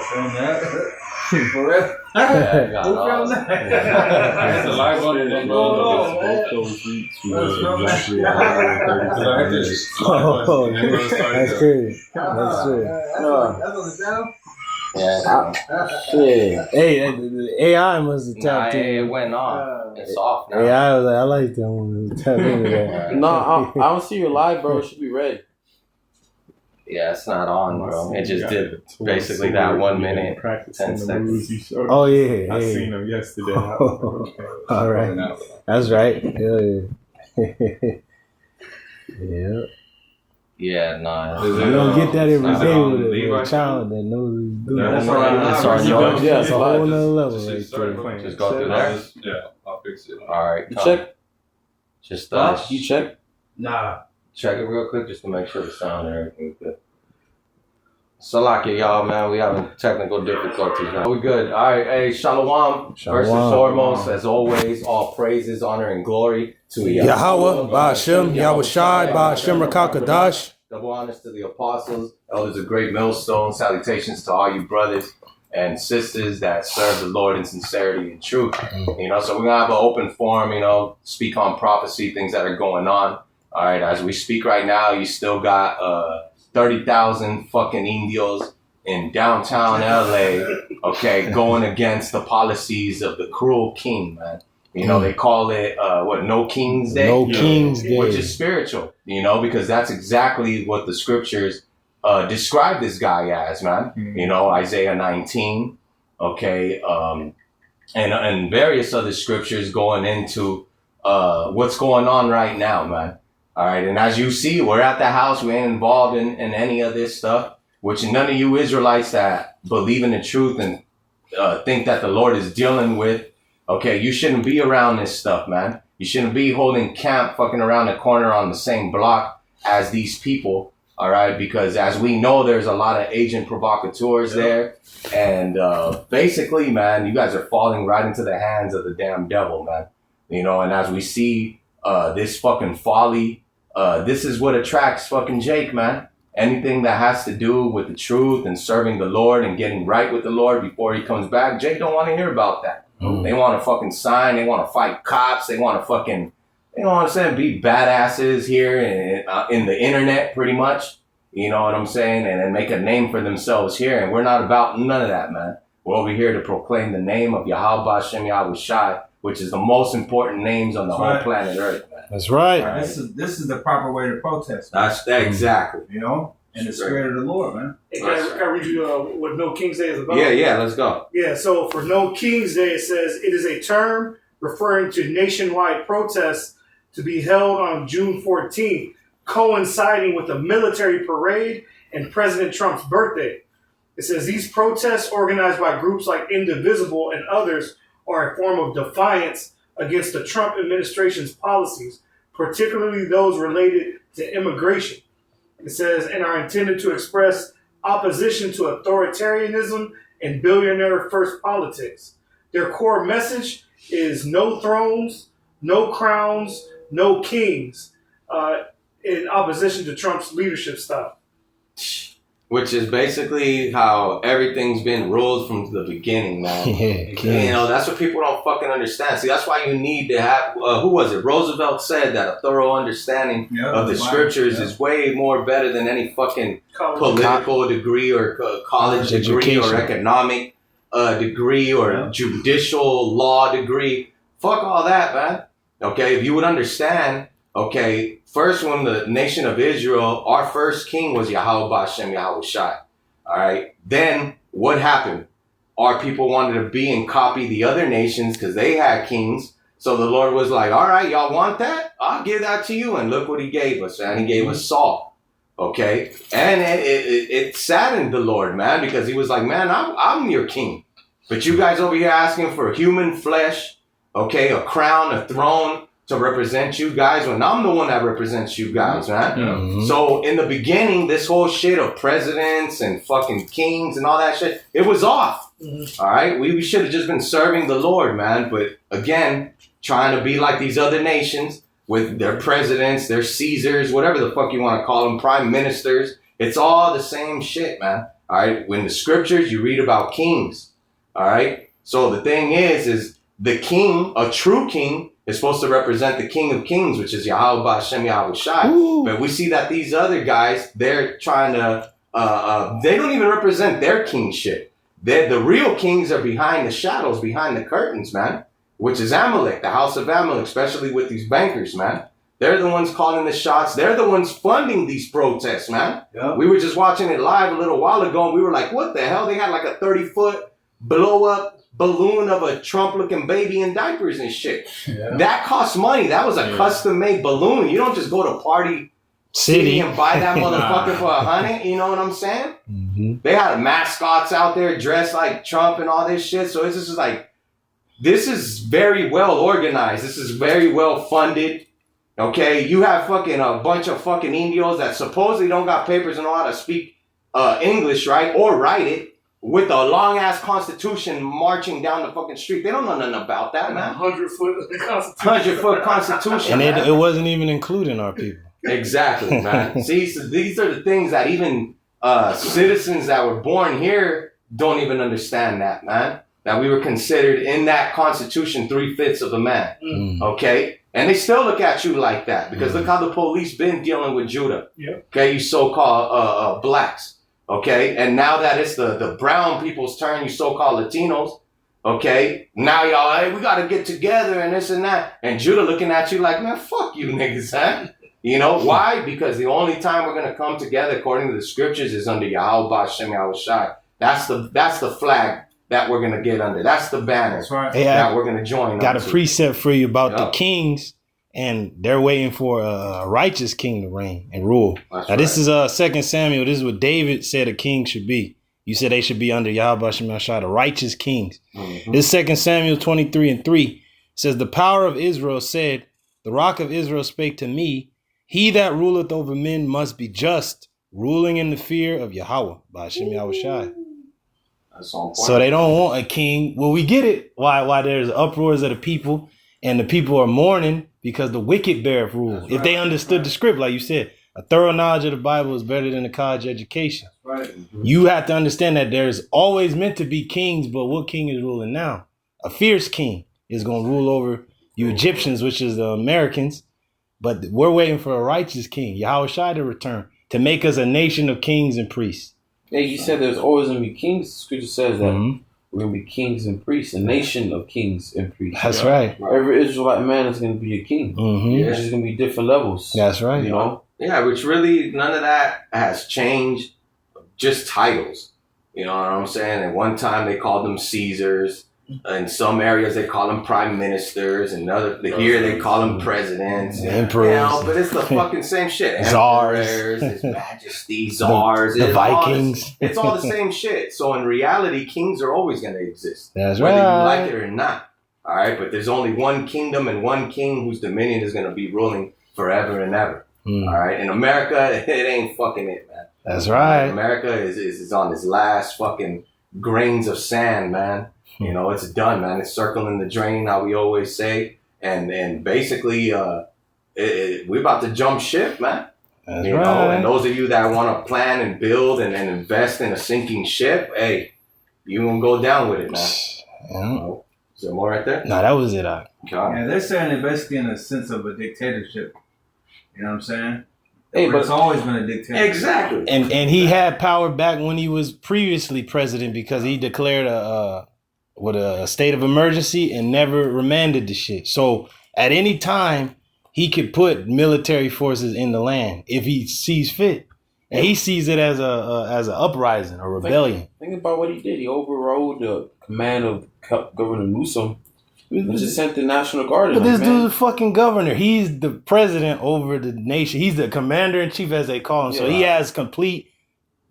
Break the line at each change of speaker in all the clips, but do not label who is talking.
From that? For real?
Yeah,
Who from that?
It's a live on it.
Both
those weeks.
Oh, that's crazy. That's true.
That's on the channel?
Yeah.
Shit. Hey, the AI must have
Nah,
tapped in.
it went on. It's off now.
AI was like, I like that one. Tap into that.
No, I don't see you live, bro. It should be red.
Yeah, it's not on, bro. It just did basically that 1 minute, 10 seconds.
Oh, yeah.
I
Hey.
seen him yesterday.
All right. That's right. Hell yeah. Yeah.
Yeah, nah.
You don't get that every day with
Levi?
a child that knows what he's doing.
That's
That's
alright.
alright.
Yeah, it's a whole nother level
Just
right
start
there.
playing.
Just go through there.
Yeah, I'll fix it.
Alright,
You
come.
check?
Just
You check?
Nah.
check it real quick just to make sure the sound and everything's good. Salaki, y'all, man. We having technical difficulties now. We good. All right. Hey, Shalawam. First and
Shalawam.
foremost, as always, all praises, honor, and glory to
YAHAWAH, BAHASHAM, YAHAWASHI, BAHASHAM, QADASH.
Double honors to the apostles, elders of great millstone. Salutations to all you brothers and sisters that serve the Lord in sincerity and truth. You know, so we're going to have an open forum, you know, speak on prophecy, things that are going on. All right. As we speak right now, you still got 30,000 fucking indios in downtown LA, okay, going against the policies of the cruel king, man. You know, they call it, No King's Day?
No King's Day.
Which is spiritual, you know, because that's exactly what the scriptures describe this guy as, man. You know, Isaiah 19, okay, and various other scriptures going into what's going on right now, man. All right, and as you see, we're at the house. We ain't involved in any of this stuff, which none of you Israelites that believe in the truth and think that the Lord is dealing with, okay, you shouldn't be around this stuff, man. You shouldn't be holding camp fucking around the corner on the same block as these people, all right? Because as we know, there's a lot of agent provocateurs there. And basically, man, you guys are falling right into the hands of the damn devil, man. You know, and as we see this fucking folly, this is what attracts fucking Jake, man. Anything that has to do with the truth and serving the Lord and getting right with the Lord before he comes back, Jake don't want to hear about that. They want to fucking sign. They want to fight cops. They want to fucking, you know what I'm saying, be badasses here in the internet, pretty much. You know what I'm saying? And then make a name for themselves here. And we're not about none of that, man. We're over here to proclaim the name of YAHAWASHI, YAHAWASHI, which is the most important names on the whole planet Earth, man.
That's right.
Right.
This is the proper way to protest. Man.
That's exactly.
You know, in the spirit of the Lord, man.
Hey, can I read you what No King's Day is about?
Yeah, let's go.
Yeah, so for No King's Day, it says it is a term referring to nationwide protests to be held on June 14th, coinciding with a military parade and President Trump's birthday. It says these protests organized by groups like Indivisible and others are a form of defiance against the Trump administration's policies, particularly those related to immigration. It says, and are intended to express opposition to authoritarianism and billionaire first politics. Their core message is no thrones, no crowns, no kings, in opposition to Trump's leadership style.
Which is basically how everything's been ruled from the beginning, man. You know, that's what people don't fucking understand. See, that's why you need to have, who was it? Roosevelt said that a thorough understanding of the scriptures is way more better than any fucking political degree or college degree or economic degree or judicial law degree. Fuck all that, man. Okay, if you would understand, okay, first, when the nation of Israel, our first king was YAHAWASHI, YAHAWASHI. All right. Then what happened? Our people wanted to be and copy the other nations because they had kings. So the Lord was like, all right, y'all want that? I'll give that to you. And look what he gave us, man. He gave us Saul. Okay. And it saddened the Lord, man, because he was like, man, I'm your king. But you guys over here asking for human flesh, okay, a crown, a throne, to represent you guys when I'm the one that represents you guys, man. Mm-hmm. So in the beginning, this whole shit of presidents and fucking kings and all that shit, it was off. Mm-hmm. All right. We should have just been serving the Lord, man. But again, trying to be like these other nations with their presidents, their Caesars, whatever the fuck you want to call them, prime ministers. It's all the same shit, man. All right. When the scriptures, you read about kings. All right. So the thing is the king, a true king, is supposed to represent the King of Kings, which is YAHAWAH, BAHASHAM, YAHAWASHI. But we see that these other guys, they're trying to, they don't even represent their kingship. The real kings are behind the shadows, behind the curtains, man, which is Amalek, the house of Amalek, especially with these bankers, man. They're the ones calling the shots. They're the ones funding these protests, man. Yep. We were just watching it live a little while ago, and we were like, what the hell? They had like a 30-foot blow-up balloon of a Trump-looking baby in diapers and shit. Yeah. That costs money. That was a custom-made balloon. You don't just go to Party City and buy that motherfucker for $100. You know what I'm saying? Mm-hmm. They had mascots out there dressed like Trump and all this shit. So it's just like, this is very well organized. This is very well funded. Okay, you have fucking a bunch of fucking Indios that supposedly don't got papers and know how to speak English, right? Or write it. With a long-ass constitution marching down the fucking street. They don't know nothing about that, man.
100-foot constitution.
100-foot constitution,
and it wasn't even including our people.
Exactly, man. See, so these are the things that even citizens that were born here don't even understand that, man. That we were considered in that constitution 3/5 of a man. Mm. Okay? And they still look at you like that. Because look how the police been dealing with Judah. Yep. Okay, you so-called blacks. Okay, and now that it's the brown people's turn, you so-called Latinos, okay, now y'all, hey, we got to get together and this and that. And Judah looking at you like, man, fuck you niggas, huh? You know, why? Because the only time we're going to come together, according to the scriptures, is under YAHAWAH, BAHASHAM, YAHAWASHI. That's the flag that we're going to get under. That's the banner. That's right. That we're going to join.
Got a precept for you about the kings. And they're waiting for a righteous king to reign and rule. This is 2 Samuel. This is what David said a king should be. You said they should be under YAHAWAH, BAHASHAM, the righteous kings. Mm-hmm. This 2 Samuel 23:3 says, the power of Israel said, the rock of Israel spake to me, he that ruleth over men must be just, ruling in the fear of YAHAWAH, BAHASHAM, YAHAWASHI. So they don't want a king. Well, we get it. Why there's uproars of the people and the people are mourning because the wicked beareth rule. If they understood the script, like you said, a thorough knowledge of the Bible is better than a college education. Right. Mm-hmm. You have to understand that there's always meant to be kings, but what king is ruling now? A fierce king is going to rule over you Egyptians, which is the Americans. But we're waiting for a righteous king, YAHAWASHI, to return, to make us a nation of kings and priests.
Yeah, you said there's always going to be kings. Scripture says that. Mm-hmm. We're going to be kings and priests, a nation of kings and priests.
That's right.
Every Israelite man is going to be a king. Mm-hmm. It's just going to be different levels.
That's right.
You know?
Yeah, which really, none of that has changed. Just titles. You know what I'm saying? At one time, they called them Caesars. In some areas, they call them prime ministers. And here, they call them presidents.
Emperors.
You know, but it's the fucking same shit.
Czars.
His Majesty, czars.
The Vikings.
It's all the same shit. So in reality, kings are always going to exist.
That's
whether
right.
you like it or not. All right? But there's only one kingdom and one king whose dominion is going to be ruling forever and ever. All right? In America, it ain't fucking it, man.
That's right.
America is on this last fucking grains of sand, man. You know, it's done, man. It's circling the drain, how we always say. And basically, we're about to jump ship, man.
That's
you
right.
know, and those of you that want to plan and build and invest in a sinking ship, hey, you gonna go down with it, man.
Yeah.
Is there more right there?
No, that was it.
Yeah, they're saying it basically in a sense of a dictatorship. You know what I'm saying?
Hey, but
it's always been a dictatorship.
Exactly.
And he had power back when he was previously president because he declared a state of emergency and never remanded the shit. So at any time, he could put military forces in the land if he sees fit. And he sees it as an uprising, a rebellion.
Think about what he did. He overrode the command of Governor Newsom, which just sent the National Guard.
But this dude's a fucking governor. He's the president over the nation. He's the commander-in-chief, as they call him. So he has complete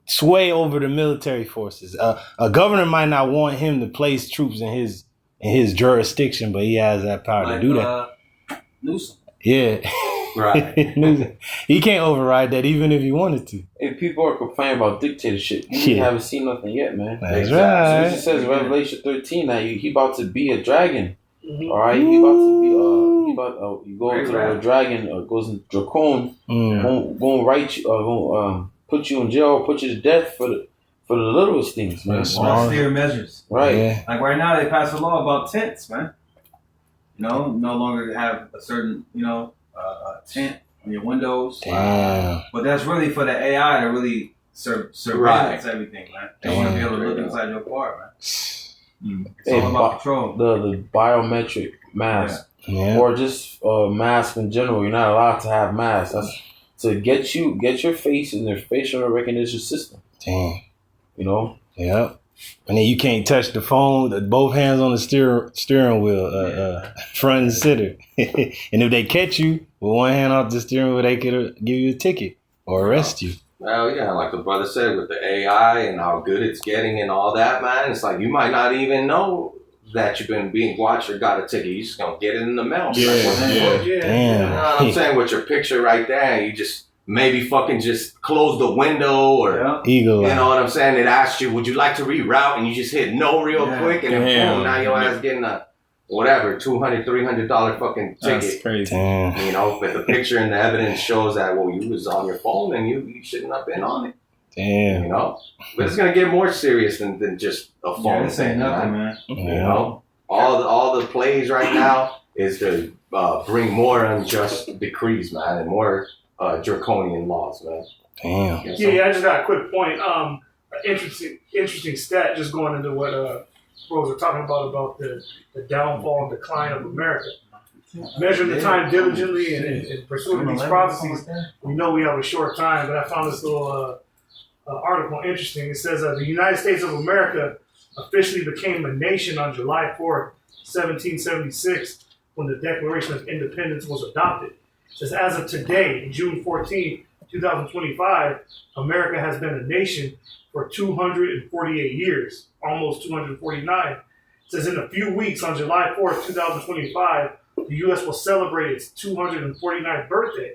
sway over the military forces. A governor might not want him to place troops in his jurisdiction, but he has that power to do that.
Newsom.
Yeah.
Right.
He can't override that even if he wanted to.
If people are complaining about dictatorship, you haven't seen nothing yet, man.
That's right.
So it says in Revelation 13 that he about to be a dragon. Mm-hmm. All right, he about to be you go into the dragon, goes into Dracon, gonna put you in jail or put you to death for the littlest things, man.
Austere measures.
Right.
Yeah.
Like right now, they passed a law about tents, man. You know, no longer have a certain, tent on your windows.
Damn.
But that's really for the AI to really surveillance everything, man. They want to be able to look inside your car, man. It's all about control.
The biometric mask, or just mask in general. You're not allowed to have masks. That's to get your face in their facial recognition system.
Damn.
You know.
Yep. And then you can't touch the phone. Both hands on the steering wheel, front and center. And if they catch you with one hand off the steering wheel, they could give you a ticket or arrest you.
Well, yeah, like the brother said, with the AI and how good it's getting and all that, man, it's like you might not even know that you've been being watched or got a ticket. You just gonna get it in the mail.
Damn.
You know what I'm saying? With your picture right there, you just maybe fucking just close the window or
Eagle.
You know what I'm saying? It asks you, would you like to reroute? And you just hit no real quick, and then boom, now your ass getting a whatever $200, $300 fucking ticket.
That's crazy.
Damn.
You know, but the picture and the evidence shows that you was on your phone and you shouldn't have been on it.
Damn.
You know, but it's gonna get more serious than just a phone.
Yeah, this ain't nothing, man.
You know, all the plays right now is to bring more unjust decrees, man, and more draconian laws, man.
Damn.
Yeah, I just got a quick point. Interesting stat. Just going into what Rose were talking about the downfall and decline of America. Measuring the time diligently and pursuing these prophecies. We know we have a short time, but I found this little article interesting. It says the United States of America officially became a nation on July 4th, 1776, when the Declaration of Independence was adopted. It says, as of today, June 14th, 2025, America has been a nation for 248 years, almost 249. It says in a few weeks, on July 4th, 2025, the U.S. will celebrate its 249th birthday.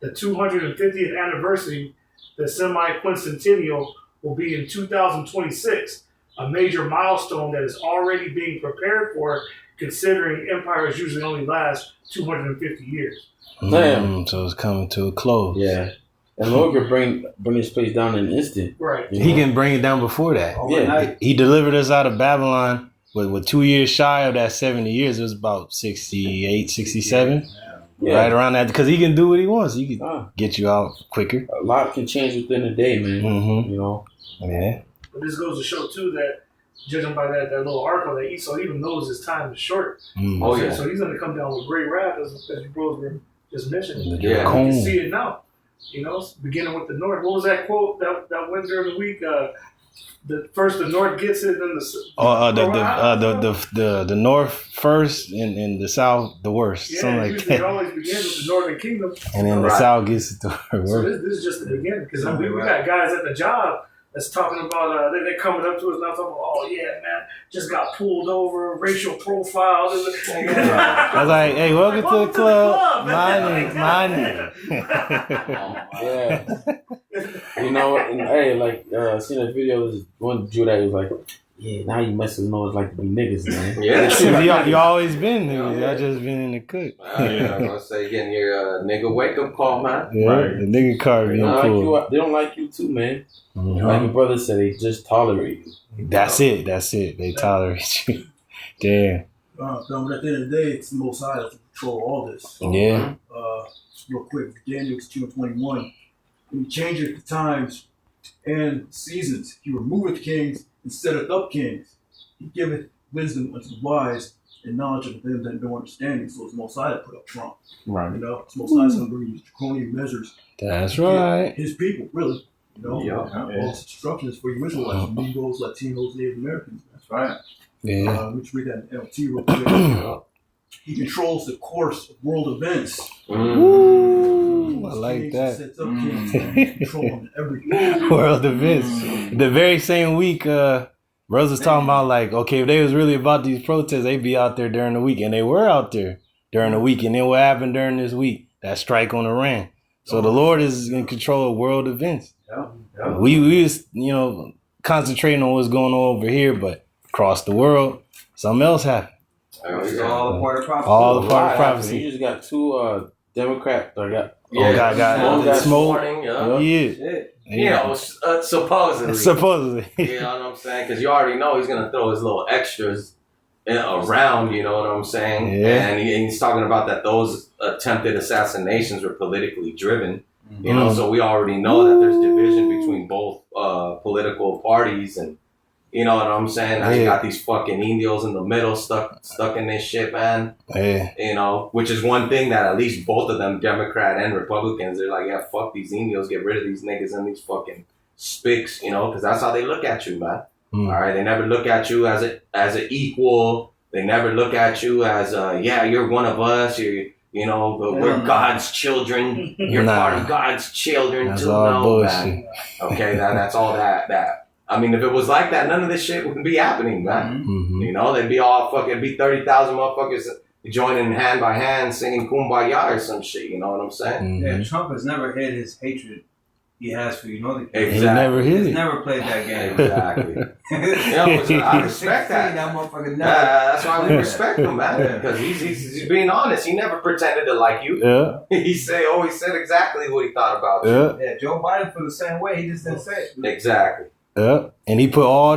The 250th anniversary, the semi-quincentennial, will be in 2026, a major milestone that is already being prepared for, considering empires usually only last 250 years.
Damn.
So it's coming to a close.
Yeah. And Lord could bring this place down in an instant.
Right.
He can bring it down before that.
Yeah.
He delivered us out of Babylon with 2 years shy of that 70 years. It was about 68, 67.
Yeah.
Right around that. Because he can do what he wants. He can get you out quicker.
A lot can change within a day, man.
Mm-hmm.
You know?
Yeah.
But this goes to show, too, that judging by that little article, that Esau even knows his time is short.
Mm.
Oh, yeah.
So he's going to come down with great wrath, as you bros were just mentioning.
Yeah.
You can see it now. You know, beginning with the North. What was that quote that went during the week? First the North gets it, then
the North first and the South the worst.
Yeah,
something like that.
It always begins with the Northern Kingdom,
and then the South gets it the worst.
So this is just the beginning, because we got guys at the job that's talking about they're coming up to us now talking about, oh yeah, man, just got pulled over, racial profile.
I was like, hey, welcome to the club. Mine.
Yeah. You know, and, hey, like, I seen a video of this one Jew that was like, yeah, now you messing know it's like to be niggas, man.
Yeah.
you always been niggas. Y'all just been in the cook.
Yeah, I'm gonna say getting your nigga wake up call, man.
Yeah, right. The nigga card being cool.
They don't like you too, man.
Mm-hmm.
Like your brother said, they just tolerate you.
That's it. They tolerate you. Damn.
But at the end of the day, it's the Most High that control all this.
Yeah.
Real quick, Daniel 2:21. When he changeth the times and seasons, he removeth kings and setteth up kings. He giveth wisdom unto the wise and knowledge unto them that know understanding. So it's Most High that put up Trump.
Right.
You know, it's Most High going to bring these draconian measures.
That's right.
His people, really. You know, all this instructions for you Israelites, Negroes, Latinos, Native Americans. That's right.
Yeah.
Let's read that in LT real quick. He controls the course of world events.
Ooh, I like that.
Sets up kings, controlling everything.
World events. The very same week, brothers was talking about, like, okay, if they was really about these protests, they'd be out there during the week. And they were out there during the week. And then what happened during this week? That strike on Iran. So the Lord is in control of world events.
Yeah.
We was, concentrating on what's going on over here, but across the world, something else happened.
All a part of prophecy.
All a part of prophecy.
You just got two Democrats.
Got
this
smoke.
morning,
Yeah.
You know, supposedly.
Supposedly.
You know what I'm saying? Because you already know he's gonna throw his little extras around. You know what I'm saying?
Yeah.
And he's talking about that those attempted assassinations were politically driven. You know, so we already know that there's division between both political parties, and you know what I'm saying. Now you got these fucking Indios in the middle, stuck in this shit, man.
Yeah.
You know, which is one thing that at least both of them, Democrat and Republicans, they're like, yeah, fuck these Indios, get rid of these niggas and these fucking spics, you know, because that's how they look at you, man. All right, they never look at you as an equal. They never look at you as yeah, you're one of us. You know, we're God's children. You're part of God's children
that's
too.
all bullshit.
Man. Okay, that's all that. I mean, if it was like that, none of this shit wouldn't be happening, man. You know, they'd be all fucking, be 30,000 motherfuckers joining hand by hand singing Kumbaya or some shit. You know what I'm saying?
Yeah, Trump has never hid his hatred he has for you know the
Exactly.
He never hit
He's
it.
never played that game.
Exactly. You know, I respect that. That's why we respect him, man. Because he's being honest. He never pretended to like you.
Yeah.
He always said exactly what he thought about you.
Yeah, Joe Biden felt the same way. He just didn't say it.
Exactly.
Yeah. And he put all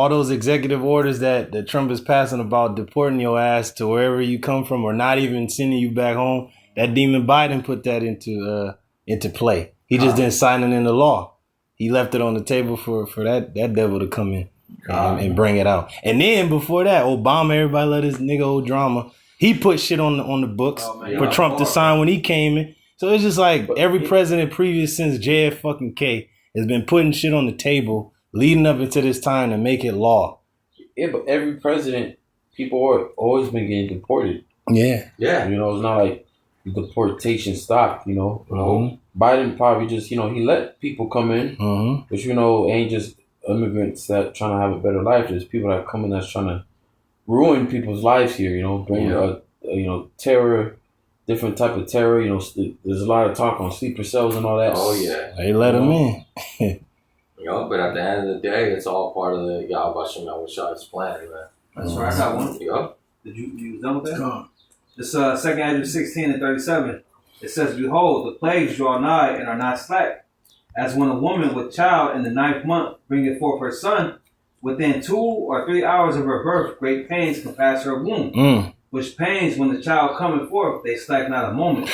those executive orders that Trump is passing about deporting your ass to wherever you come from or not even sending you back home. That demon Biden put that into play. He just didn't sign it into law. He left it on the table for that devil to come in and bring it out. And then before that, Obama, everybody let his nigga old drama. He put shit on the books for Trump to sign when he came in. So it's just like every president previous since JFK has been putting shit on the table leading up into this time to make it law.
Yeah, but every president, people are always been getting deported.
Yeah.
Yeah.
You know, it's not like the deportation stopped, you know. Biden probably just, you know, he let people come in, but, you know, ain't just immigrants that trying to have a better life. There's people that come in that's trying to ruin people's lives here, you know, bring, you know, terror, different type of terror. You know, there's a lot of talk on sleeper cells and all that.
Oh, yeah.
They let him in.
You know, but at the end of the day, it's all part of the YAHAWASHI's plan, man.
That's right. I got one.
Yup.
Did you done with that? This 2nd Ezra 16 and 37. It says, "Behold, the plagues draw nigh and are not slack, as when a woman with child in the 9th month bringeth forth her son, within 2 or 3 hours of her birth, great pains compass her womb. Which pains, when the child cometh forth, they slack not a moment.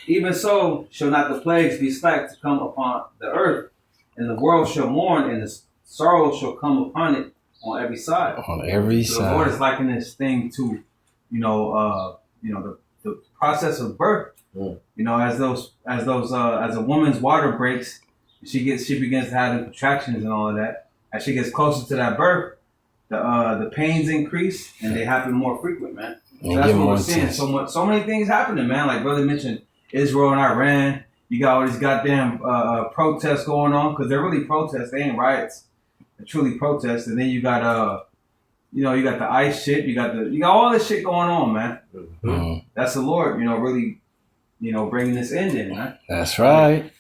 Even so shall not the plagues be slack to come upon the earth, and the world shall mourn, and the sorrow shall come upon it on every side."
On every
so
side.
The Lord is likening this thing to, the process of birth. You know, as a woman's water breaks, she begins to have contractions and all of that. As she gets closer to that birth, the pains increase and they happen more frequent, man. So that's what we're seeing. So many things happening, man. Like brother mentioned, Israel and Iran. You got all these goddamn protests going on because they're really protests. They ain't riots. They're truly protests. And then you got you got the ICE shit. You got all this shit going on, man. That's the Lord, really, bringing this end in, man.
That's right.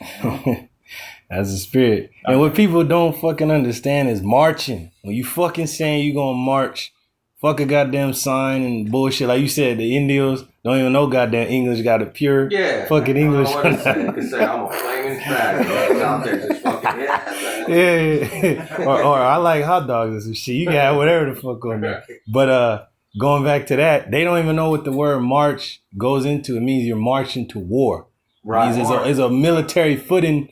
That's the spirit. And what people don't fucking understand is marching. When you fucking saying you gonna march, fuck a goddamn sign and bullshit. Like you said, the Indios don't even know goddamn English, got it pure fucking English.
I don't know what to say. I'm a flaming fag. Out there just fucking
yeah. or I like hot dogs or some shit. You can have whatever the fuck on there. But going back to that, they don't even know what the word march goes into. It means you're marching to war. Right. It's a military footing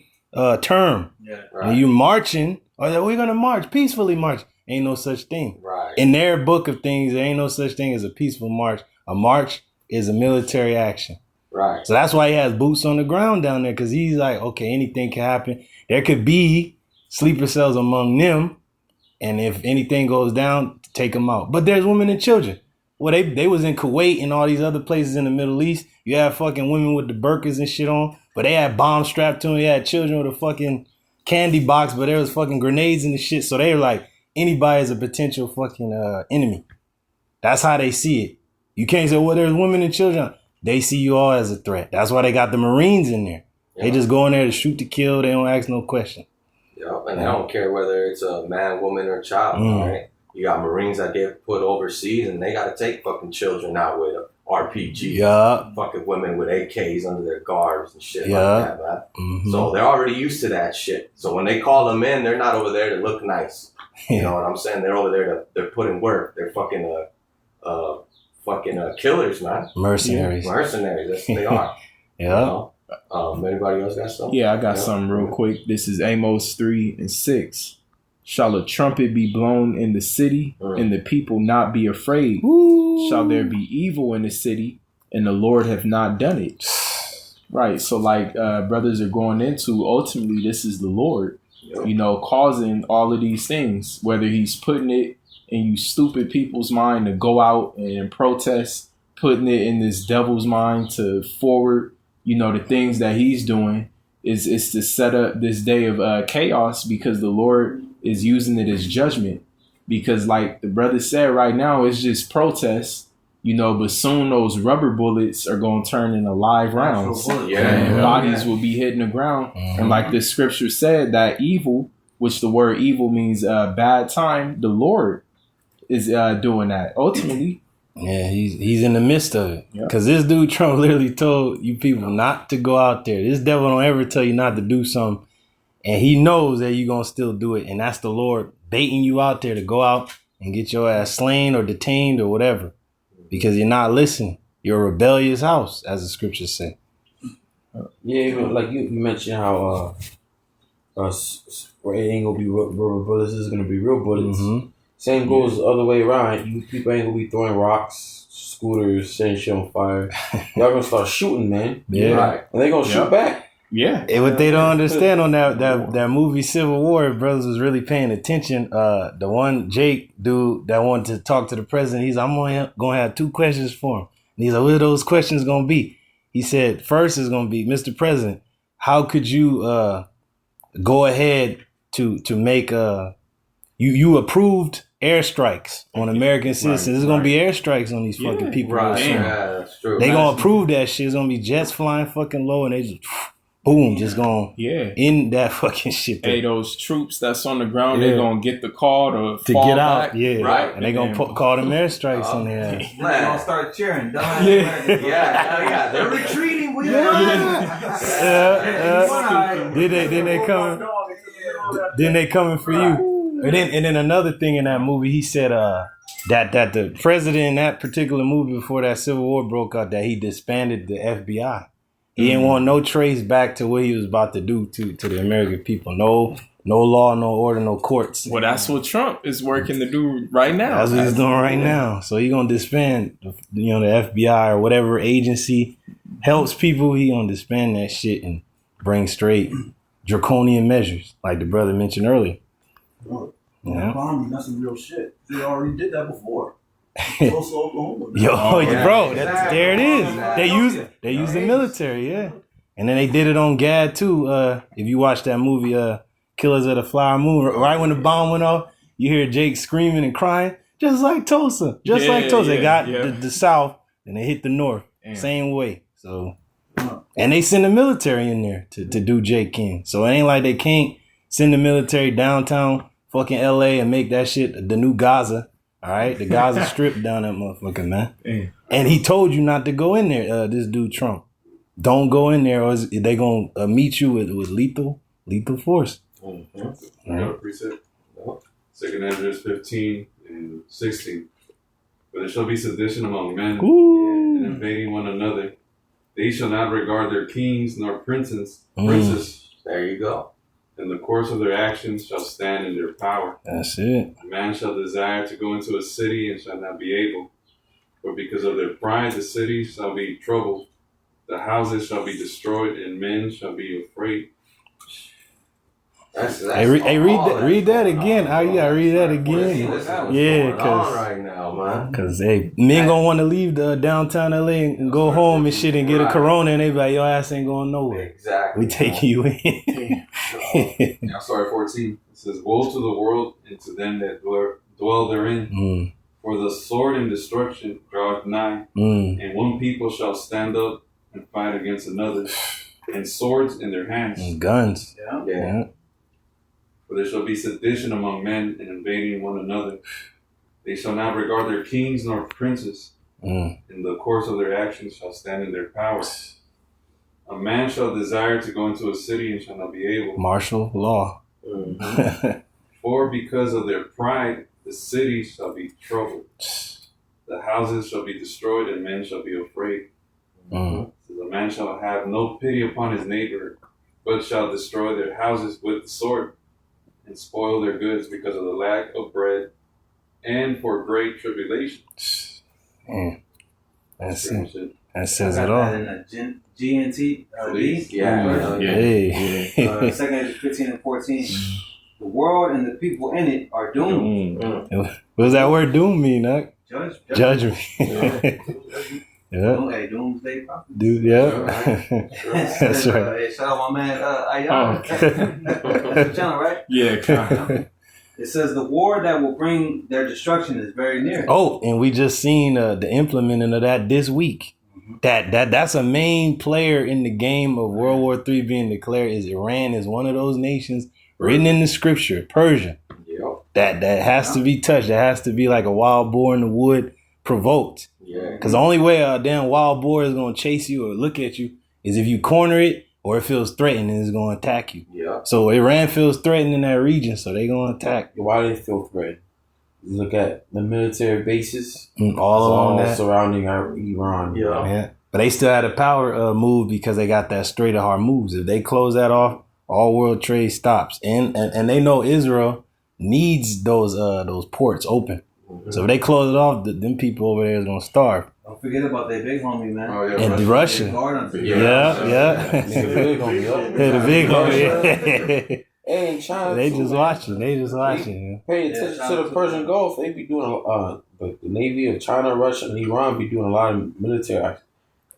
term. Yeah. Right. And you marching, or we're gonna march, peacefully march. Ain't no such thing.
Right.
In their book of things, there ain't no such thing as a peaceful march. A march is a military action.
Right.
So that's why he has boots on the ground down there, because he's like, okay, anything can happen. There could be sleeper cells among them, and if anything goes down, take them out. But there's women and children. Well, they was in Kuwait and all these other places in the Middle East. You have fucking women with the burqas and shit on, but they had bombs strapped to them. They had children with a fucking candy box, but there was fucking grenades and the shit. So they were like, anybody is a potential fucking enemy. That's how they see it. You can't say, well, there's women and children. They see you all as a threat. That's why they got the Marines in there. Yeah. They just go in there to shoot to kill. They don't ask no question.
Yeah, and they don't care whether it's a man, woman, or child, right? You got Marines that get put overseas and they got to take fucking children out with them. RPG.
Yeah.
Fucking women with AKs under their garbs and shit
Yeah.
like that, man.
Mm-hmm.
So they're already used to that shit. So when they call them in, they're not over there to look nice. You know what I'm saying? They're over there they're putting work. They're fucking killers, man.
Mercenaries.
Mercenaries. That's what they are.
Yeah.
You know? Anybody else got something?
Yeah, I got something real quick. This is Amos 3:6. Shall a trumpet be blown in the city, and the people not be afraid?
Ooh.
Shall there be evil in the city, and the Lord have not done it? Right. So like brothers are going into, ultimately, this is the Lord, you know, causing all of these things, whether he's putting it in you stupid people's mind to go out and protest, putting it in this devil's mind to forward, you know, the things that he's doing is to set up this day of chaos, because the Lord is using it as judgment. Because like the brother said, right now it's just protests, you know, but soon those rubber bullets are going to turn into live rounds. And bodies will be hitting the ground. And like the scripture said, that evil, which the word evil means bad time, the Lord is doing that ultimately.
Yeah, he's in the midst of it. Because this dude Trump literally told you people not to go out there. This devil don't ever tell you not to do something. And he knows that you're going to still do it. And that's the Lord baiting you out there to go out and get your ass slain or detained or whatever. Because you're not listening. You're a rebellious house, as the scriptures say.
Yeah, even like you mentioned how where it ain't gonna be rubber bullets, it's gonna be real bullets.
Mm-hmm.
Same goes the other way around. You people ain't gonna be throwing rocks, scooters, setting shit on fire. Y'all gonna start shooting, man.
Yeah.
Right.
And they gonna shoot back.
Yeah.
And what they don't understand on that movie Civil War, brothers was really paying attention. The one Jake dude that wanted to talk to the president, he's like, I'm gonna have 2 questions for him. And he's like, what are those questions gonna be? He said, first is gonna be, Mr. President, how could you go ahead to make you approved airstrikes on American citizens? There's gonna be airstrikes on these fucking people.
Right. Yeah, that's true.
They gonna approve that shit. It's gonna be jets flying fucking low, and they just boom, just gonna end that fucking shit.
Hey, those troops that's on the ground, they gonna get the call to fall
get out.
back.
Yeah,
right.
And they gonna call them airstrikes on their ass.
They gonna start cheering.
Yeah. They're retreating. We
Then they coming for you. And then another thing in that movie, he said that the president in that particular movie before that Civil War broke out, that he disbanded the FBI. He didn't want no trace back to what he was about to do to the American people. No law, no order, no courts.
Well, that's what Trump is working to do right now.
That's what he's doing right now. So he gonna disband, the FBI or whatever agency helps people. He gonna disband that shit and bring straight draconian measures, like the brother mentioned earlier.
Bombing, that's some real shit. They already did that before. Oklahoma.
Bro, there it is. They use the military, and then they did it on Gad too. If you watch that movie, Killers of the Flower Moon, right when the bomb went off, you hear Jake screaming and crying, just like Tulsa. They got the South and they hit the North, same way. So, and they send the military in there to do Jake King. So it ain't like they can't send the military downtown fucking LA and make that shit the new Gaza. All right, the Gaza Strip down that motherfucker, man. And he told you not to go in there. This dude Trump, don't go in there, or they gonna meet you with lethal force.
Precept. 2 Ezra 15 and 16. But there shall be sedition among men, and invading one another. They shall not regard their kings nor princes.
There you go.
And the course of their actions shall stand in their power.
That's it.
A man shall desire to go into a city and shall not be able. For because of their pride, the city shall be troubled. The houses shall be destroyed, and men shall be afraid.
Read that again. Read that again. Yeah, because men gonna want to leave the downtown LA and go home and shit and get a corona, and they be like, your ass ain't going nowhere.
Exactly.
We taking you in.
Now, 14. It says, woe to the world and to them that dwell therein. For the sword and destruction draweth nigh, and one people shall stand up and fight against another, and swords in their hands.
And guns.
Yeah. For there shall be sedition among men and invading one another. They shall not regard their kings nor princes, In the course of their actions shall stand in their power. A man shall desire to go into a city and shall not be able.
Martial law.
For because of their pride, the city shall be troubled. The houses shall be destroyed, and men shall be afraid. So the man shall have no pity upon his neighbor, but shall destroy their houses with the sword, and spoil their goods because of the lack of bread, and for great tribulation.
That's it. That says
I
it
got
all.
that in a GNT.
Yeah.
2 15 and 14. The world and the people in it are doomed.
What does that word doom mean, Nuck? Judgment. Yeah.
Hey, doomsday prophet.
Dude, yeah.
That's right. Hey, shout out my man, Ayah. Channel, right?
Yeah.
It says the war that will bring their destruction is very near.
Oh, and we just seen the implementing of that this week. That's a main player in the game of World War III being declared. Is Iran is one of those nations written in the scripture, Persia. That has to be touched. That has to be like a wild boar in the wood, provoked. Because the only way a damn wild boar is going to chase you or look at you is if you corner it or it feels threatened and it's going to attack you. So Iran feels threatened in that region, so they're going to attack.
Why do they feel threatened? You look at the military bases,
all
surrounding Iran.
Yeah. But they still had a power move because they got that Strait of Hormuz. If they close that off, all world trade stops. And they know Israel needs those ports open. So if they close it off, them people over there is going to starve.
Don't forget about their big homie, man.
And Russia. Yeah.
The big homie.
The big homie.
Hey, in China,
They just watching.
Pay attention to the Persian Gulf. They be doing the Navy of China, Russia, and Iran be doing a lot of military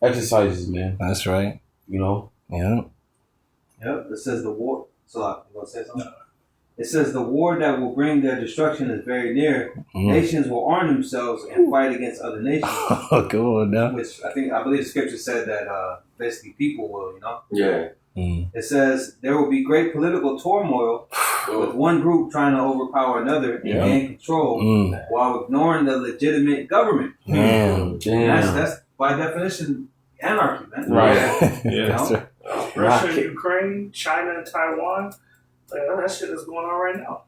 exercises, man.
That's right.
You know?
Yeah.
Yep. It says the war. So I'm going to say something. It says the war that will bring their destruction is very near. Nations will arm themselves and fight against other nations.
Oh, come on now.
Which I believe scripture said that basically people will, you know?
Yeah.
It says there will be great political turmoil with one group trying to overpower another and gain control while ignoring the legitimate government.
Damn.
That's by definition anarchy, man.
Right.
That's right.
Russia, Ukraine, China, and Taiwan. That shit is going on right now.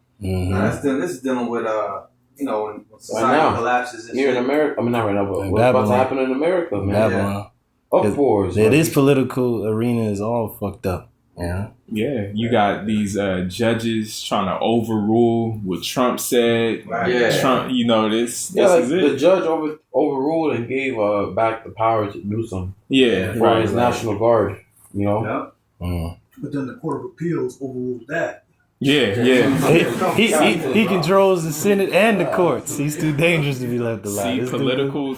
This is dealing with when society collapses. And
here
shit.
in America, I mean not right now, but what's about to happen in America, man?
Babylon.
Uproars.
This political arena is all fucked up. Yeah.
Yeah, you got these judges trying to overrule what Trump said. Trump, this is it.
The judge overruled and gave back the power to do something.
Yeah,
for his National Guard. You know.
But then the Court of Appeals overruled that.
Yeah.
He controls the Senate and the courts. He's too dangerous to be left alive.
See, political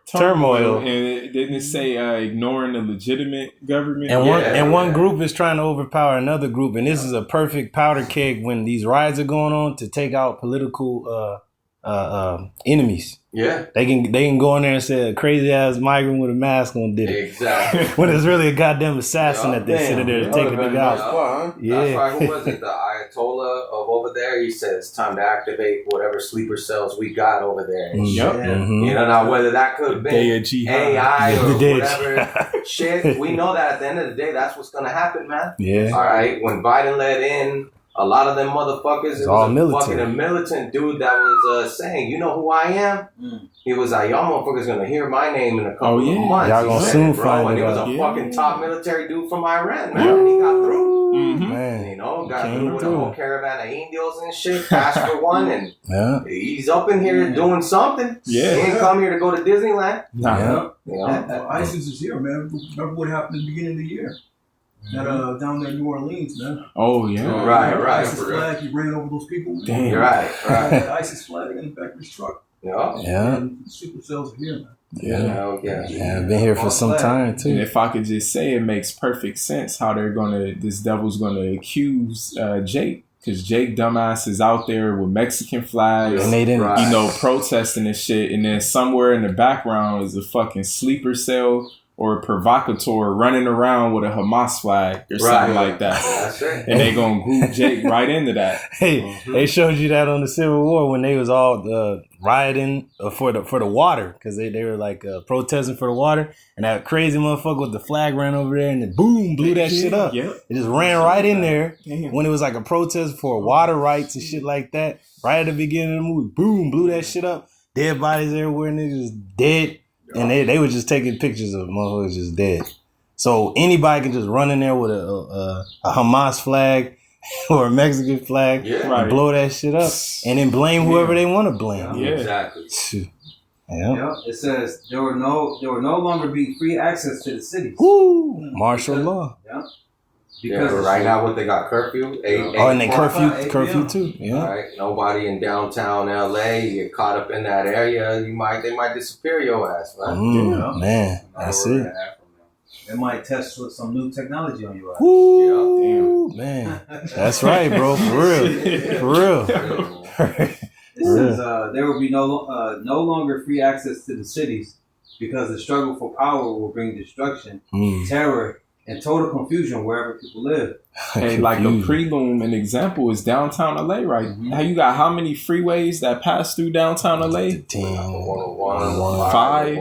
turmoil. And didn't it say ignoring the legitimate government?
And one group is trying to overpower another group. And this is a perfect powder keg when these riots are going on to take out political enemies.
Yeah.
They can go in there and say a crazy ass migrant with a mask on did it.
Exactly.
When it's really a goddamn assassin that they sit there to take a nigga out.
That's right. Who was it? The Ayatollah of over there? He said it's time to activate whatever sleeper cells we got over there. And shit. You know, now whether that could have been AI or whatever shit, we know that at the end of the day, that's what's going to happen, man.
Yeah.
All right. When Biden let in a lot of them motherfuckers, it was a militant dude that was saying, you know who I am? He was like, y'all motherfuckers gonna hear my name in a couple of months.
Y'all gonna soon find
and he was a fucking top military dude from Iran, man. And he got through.
Man,
got through with a whole caravan of Indios and shit, passed for one, and he's up in here doing something.
Yeah.
He ain't come here to go to Disneyland.
ISIS is here, man. Remember what happened at the beginning of the year? That down there in New Orleans, man.
Oh yeah,
right.
ISIS flag, he ran over those people.
Damn.
Right.
That ISIS flag in the back of his truck.
Yeah.
And super cells are here, man.
Yeah, I've been here for some time too.
And if I could just say, it makes perfect sense how this devil's gonna accuse Jake. Because Jake dumbass is out there with Mexican flags,
and they didn't,
protesting and shit. And then somewhere in the background is a fucking sleeper cell or a provocateur running around with a Hamas flag or something like that.
That's right.
And they gonna group Jake right into that.
Hey, they showed you that on the Civil War when they was all rioting for the water, because they were like protesting for the water, and that crazy motherfucker with the flag ran over there and then boom, blew that shit up.
Yep.
It just ran right in there.
Damn.
When it was like a protest for water rights and shit like that. Right at the beginning of the movie, boom, blew that shit up. Dead bodies everywhere, niggas dead. And they were just taking pictures of motherfuckers just dead. So anybody can just run in there with a Hamas flag or a Mexican flag and blow that shit up and then blame whoever they want to blame.
Yeah, exactly.
Yeah. It says there will no longer be free access to the cities.
Woo! Martial law.
Yeah.
Because right now, what they got curfew,
and they curfew too. Yeah.
Right. Nobody in downtown LA. You get caught up in that area, they might disappear your ass, man.
Man, that's it.
They might test with some new technology on your ass.
Woo, man. That's right, bro. For real.
It says there will be no longer free access to the cities because the struggle for power will bring destruction, terror, and total confusion wherever people live.
Hey, like a prelude, an example is downtown LA, right? How you got how many freeways that pass through downtown LA?
10,
5,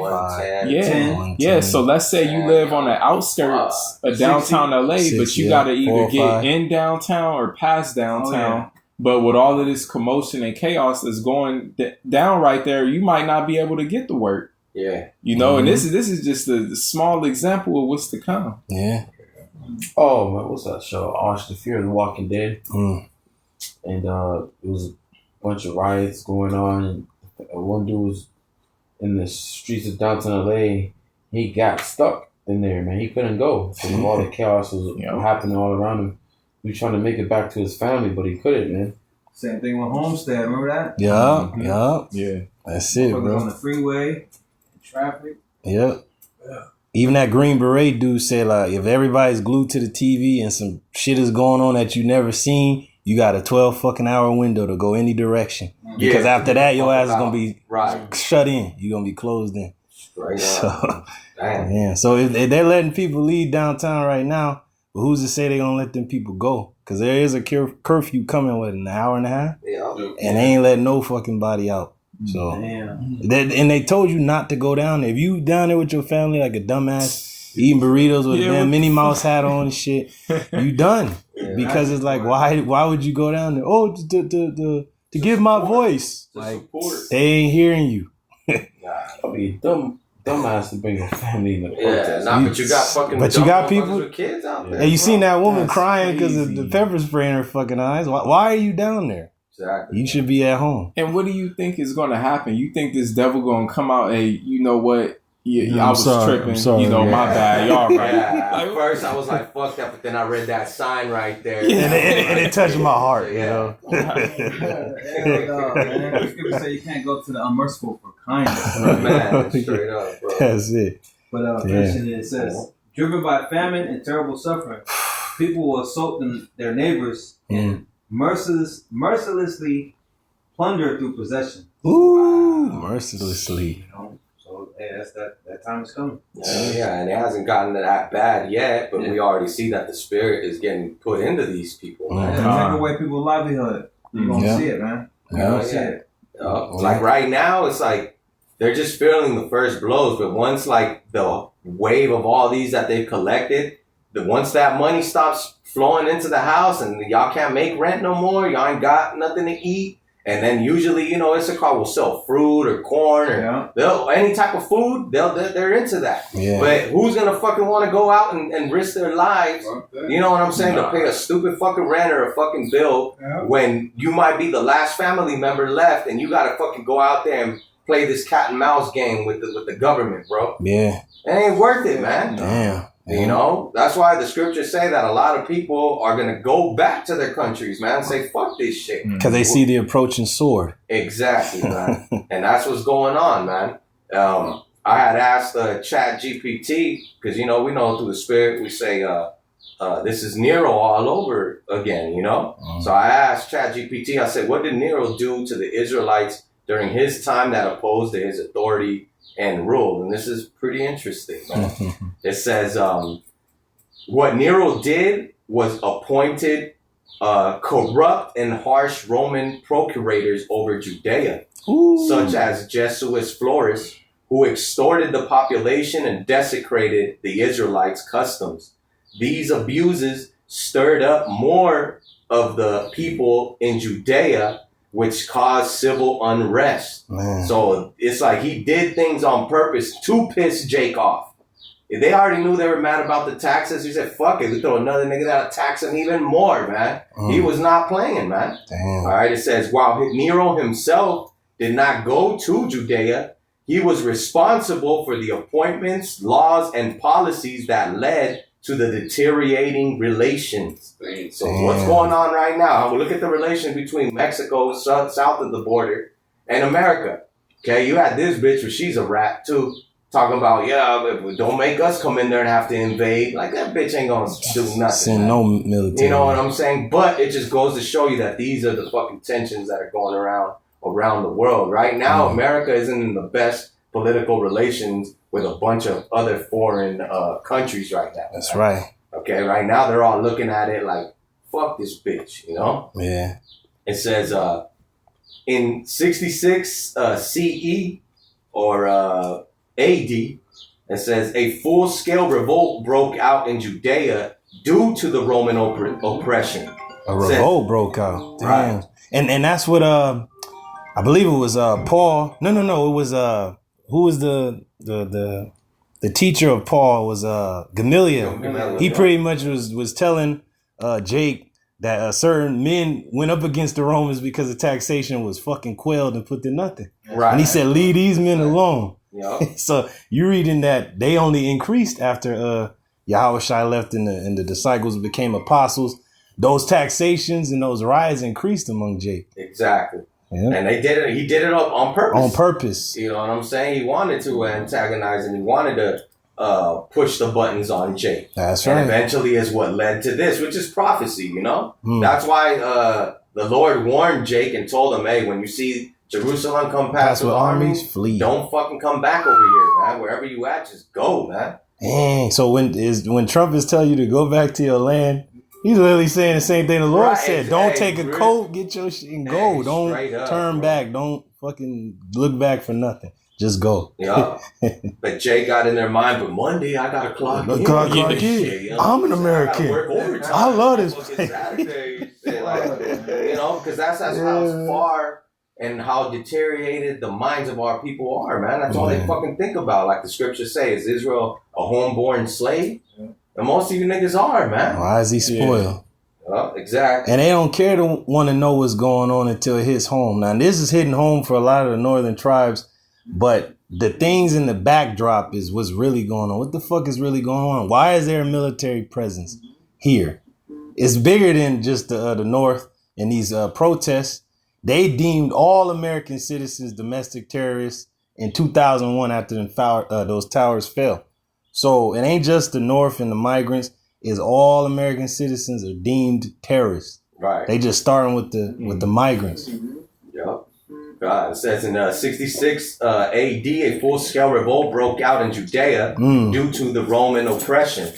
10.
Yeah. So let's say you live on the outskirts of downtown LA, but you got to either get in downtown or past downtown. But with all of this commotion and chaos that's going down right there, you might not be able to get to work.
Yeah,
and this is just a small example of what's to come.
Yeah.
Oh man, what's that show? Arch the Fear of the Walking Dead. And it was a bunch of riots going on, and one dude was in the streets of downtown LA. He got stuck in there, man. He couldn't go. So all the chaos was happening all around him. He was trying to make it back to his family, but he couldn't, man.
Same thing with Homestead. Remember that?
Yeah. That's it, bro.
On the freeway. Traffic.
Yep. Yeah. Even that Green Beret dude said, like, if everybody's glued to the TV and some shit is going on that you never seen, you got a 12 fucking hour window to go any direction. Because after that, your ass is gonna be shut in. You're gonna be closed in.
Right.
So, yeah. So if they're letting people leave downtown right now, but who's to say they're gonna let them people go? Because there is a curfew coming in an hour and a half. Yeah. And they ain't letting no fucking body out. So, and they told you not to go down there. If you down there with your family like a dumbass eating burritos with a damn Minnie Mouse hat on and shit, you done. Because it's like, why would you go down there? Oh, to give my voice. Like, they ain't hearing you.
I mean, dumbass to bring your family in the protest.
But you got fucking
you got people
with kids out there.
And you seen that woman crying because of the pepper spray in her fucking eyes. Why are you down there?
Exactly.
You should be at home.
And what do you think is going to happen? You think this devil going to come out? Hey, you know what? I was tripping.
Sorry,
my bad. Y'all right.
At first, I was like, fuck that. But then I read that sign right there.
And it touched my heart, you know?
Man. People say you can't go to the unmerciful for kindness.
Man, straight up, bro.
That's it.
But it says, driven by famine and terrible suffering, people will assault their neighbors and mercilessly plunder through possession.
Ooh, mercilessly.
So that's that time is coming.
Yeah, and it hasn't gotten that bad yet, but we already see that the spirit is getting put into these people.
Take away people's livelihood. You're gonna see it, man. You're gonna see it.
Like right now, it's like they're just feeling the first blows, but once like the wave of all these that they've collected, once that money stops flowing into the house and y'all can't make rent no more, y'all ain't got nothing to eat, and then usually, Issachar will sell fruit or corn or any type of food, they're into that. Yeah. But who's gonna fucking want to go out and risk their lives, you know what I'm saying, to pay a stupid fucking rent or a fucking bill when you might be the last family member left and you gotta fucking go out there and play this cat and mouse game with the government, bro.
Yeah.
It ain't worth it, man.
Damn.
That's why the scriptures say that a lot of people are going to go back to their countries, man, and say, fuck this shit.
Because they see the approaching sword.
Exactly, man. And that's what's going on, man. I had asked Chat GPT, because, we know through the spirit, we say, this is Nero all over again, So I asked Chat GPT, I said, what did Nero do to the Israelites during his time that opposed to his authority and ruled. And this is pretty interesting, man. It says, what Nero did was appointed corrupt and harsh Roman procurators over Judea, such as Jesuit Florus, who extorted the population and desecrated the Israelites' customs. These abuses stirred up more of the people in Judea, which caused civil unrest. Man. So it's like he did things on purpose to piss Jake off. If they already knew they were mad about the taxes, he said, fuck it, we throw another nigga that tax him even more, man. He was not playing, man. Damn. All right, it says, while Nero himself did not go to Judea, he was responsible for the appointments, laws, and policies that led to the deteriorating relations. So what's going on right now? We'll look at the relation between Mexico, south of the border, and America. Okay, you had this bitch, where she's a rat too, talking about, don't make us come in there and have to invade. Like, that bitch ain't gonna do nothing.
Send no military.
You know what I'm saying? But it just goes to show you that these are the fucking tensions that are going around the world. Right now, America isn't in the best political relations with a bunch of other foreign countries right now.
That's right.
Okay, right now they're all looking at it like, fuck this bitch, you know?
Yeah.
It says, in 66 CE or AD, it says a full-scale revolt broke out in Judea due to the Roman oppression.
A revolt broke out. Damn. Right. And that's what I believe it was Paul. No, it was who was the teacher of Paul was Gamaliel. He pretty much was telling Jake that certain men went up against the Romans because the taxation was fucking quelled and put to nothing. Right. And he said, leave these men alone. Yep. So you're reading that they only increased after YAHAWASHI left and the disciples became apostles. Those taxations and those riots increased among Jake.
Exactly. Yeah. And he did it up on purpose.
On purpose.
You know what I'm saying? He wanted to antagonize and he wanted to push the buttons on Jake.
That's right.
And eventually is what led to this, which is prophecy, you know? That's why the Lord warned Jake and told him, hey, when you see Jerusalem come past with armies,
flee.
Don't fucking come back over here, man. Wherever you at, just go, man.
Dang. So when Trump is telling you to go back to your land, he's literally saying the same thing the Lord said. Don't take a coat, get your shit and go. Don't turn back. Don't fucking look back for nothing. Just go.
Yeah. But Jay got in their mind, but Monday I got to clock in.
I'm an American. I love this place.
You know, because that's how far and how deteriorated the minds of our people are, man. That's all they fucking think about. Like the scriptures say, is Israel a homeborn slave? And most of you niggas are, man.
Why is he spoiled?
Yeah, exactly.
And they don't care to want to know what's going on until it hits home. Now, this is hitting home for a lot of the northern tribes, but the things in the backdrop is what's really going on. What the fuck is really going on? Why is there a military presence here? It's bigger than just the North and these protests. They deemed all American citizens domestic terrorists in 2001 after those towers fell. So it ain't just the North and the migrants. It's all American citizens are deemed terrorists.
Right.
They just starting with the migrants.
Yep. It says in 66 AD, a full-scale revolt broke out in Judea due to the Roman oppression.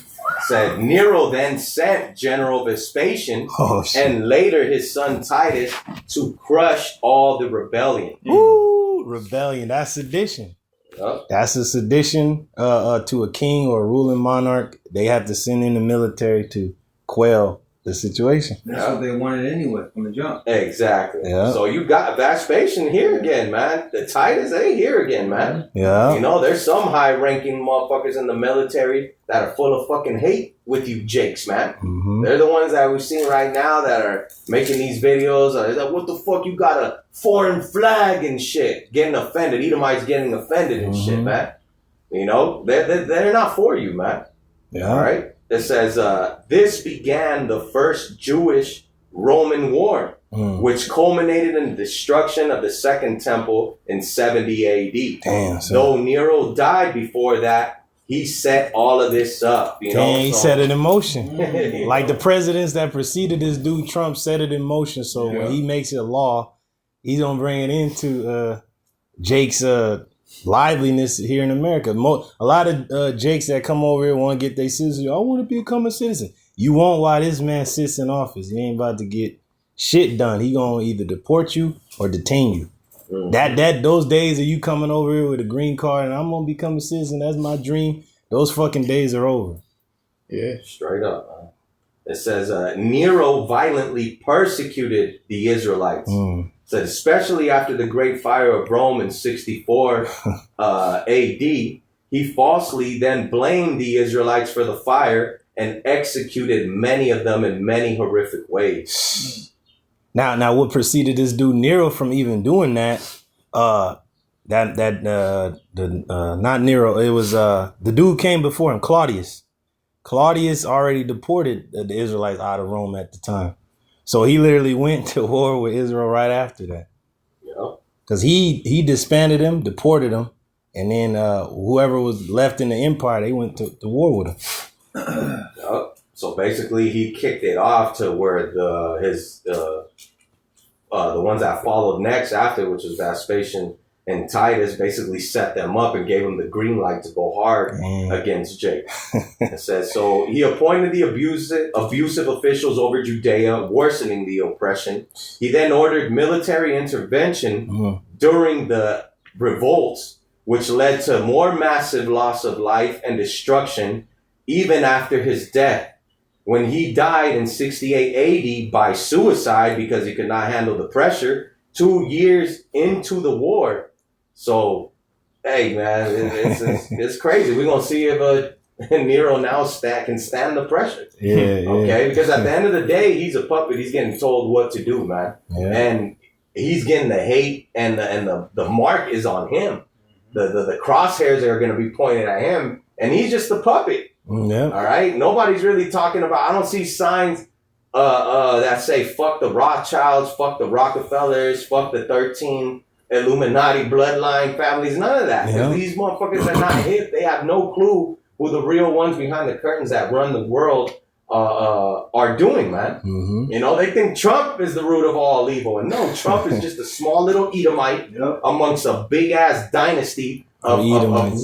Said Nero then sent General Vespasian and later his son Titus to crush all the rebellion.
Ooh, rebellion. That's sedition.
Yep.
That's a sedition to a king or a ruling monarch. They have to send in the military to quell the situation.
That's what they wanted anyway from the jump.
Exactly.
Yeah.
So you got Vespasian here again, man. The Titus, they here again, man.
Yeah.
You know, there's some high-ranking motherfuckers in the military that are full of fucking hate with you jakes, man.
Mm-hmm.
They're the ones that we've seen right now that are making these videos. Like, what the fuck? You got a foreign flag and shit. Getting offended. Edomites getting offended and shit, man. You know, they're not for you, man.
Yeah.
All right. It says, this began the first Jewish-Roman war, which culminated in the destruction of the Second Temple in 70 AD.
Damn,
Though Nero died before that, he set all of this up. You know,
he set it in motion. Like the presidents that preceded this dude, Trump, set it in motion. So when he makes it a law, he's going to bring it into Jake's liveliness here in America. A lot of jakes that come over here want to get their citizenship. I want to become a citizen. You won't while this man sits in office. He ain't about to get shit done. He gonna either deport you or detain you. Those days of you coming over here with a green card and I'm gonna become a citizen, that's my dream. Those fucking days are over.
Yeah, straight up. It says Nero violently persecuted the Israelites. It said especially after the Great Fire of Rome in 64 A.D., he falsely then blamed the Israelites for the fire and executed many of them in many horrific ways.
Now, what preceded this dude Nero from even doing that? Not Nero. It was the dude came before him, Claudius. Claudius already deported the Israelites out of Rome at the time, so he literally went to war with Israel right after that.
Yep.
Because he disbanded them, deported them, and then whoever was left in the empire, they went to war with him.
Yep. So basically, he kicked it off to where the ones that followed next after, which was Vespasian and Titus, basically set them up and gave them the green light to go hard against Jake. It says, so he appointed the abusive officials over Judea, worsening the oppression. He then ordered military intervention during the revolts, which led to more massive loss of life and destruction even after his death. When he died in 68 AD by suicide because he could not handle the pressure, 2 years into the war. So, hey, man, it's crazy. We're going to see if Nero now can stand the pressure.
Yeah.
Okay? Because at the end of the day, he's a puppet. He's getting told what to do, man.
Yeah.
And he's getting the hate and the mark is on him. The crosshairs are going to be pointed at him. And he's just a puppet.
Yeah.
All right. Nobody's really talking about. I don't see signs that say "fuck the Rothschilds," "fuck the Rockefellers," "fuck the 13 Illuminati bloodline families." None of that.
Yeah.
These motherfuckers are not hip. They have no clue who the real ones behind the curtains that run the world are doing, man. You know, they think Trump is the root of all evil, and no, Trump is just a small little Edomite amongst a big ass dynasty of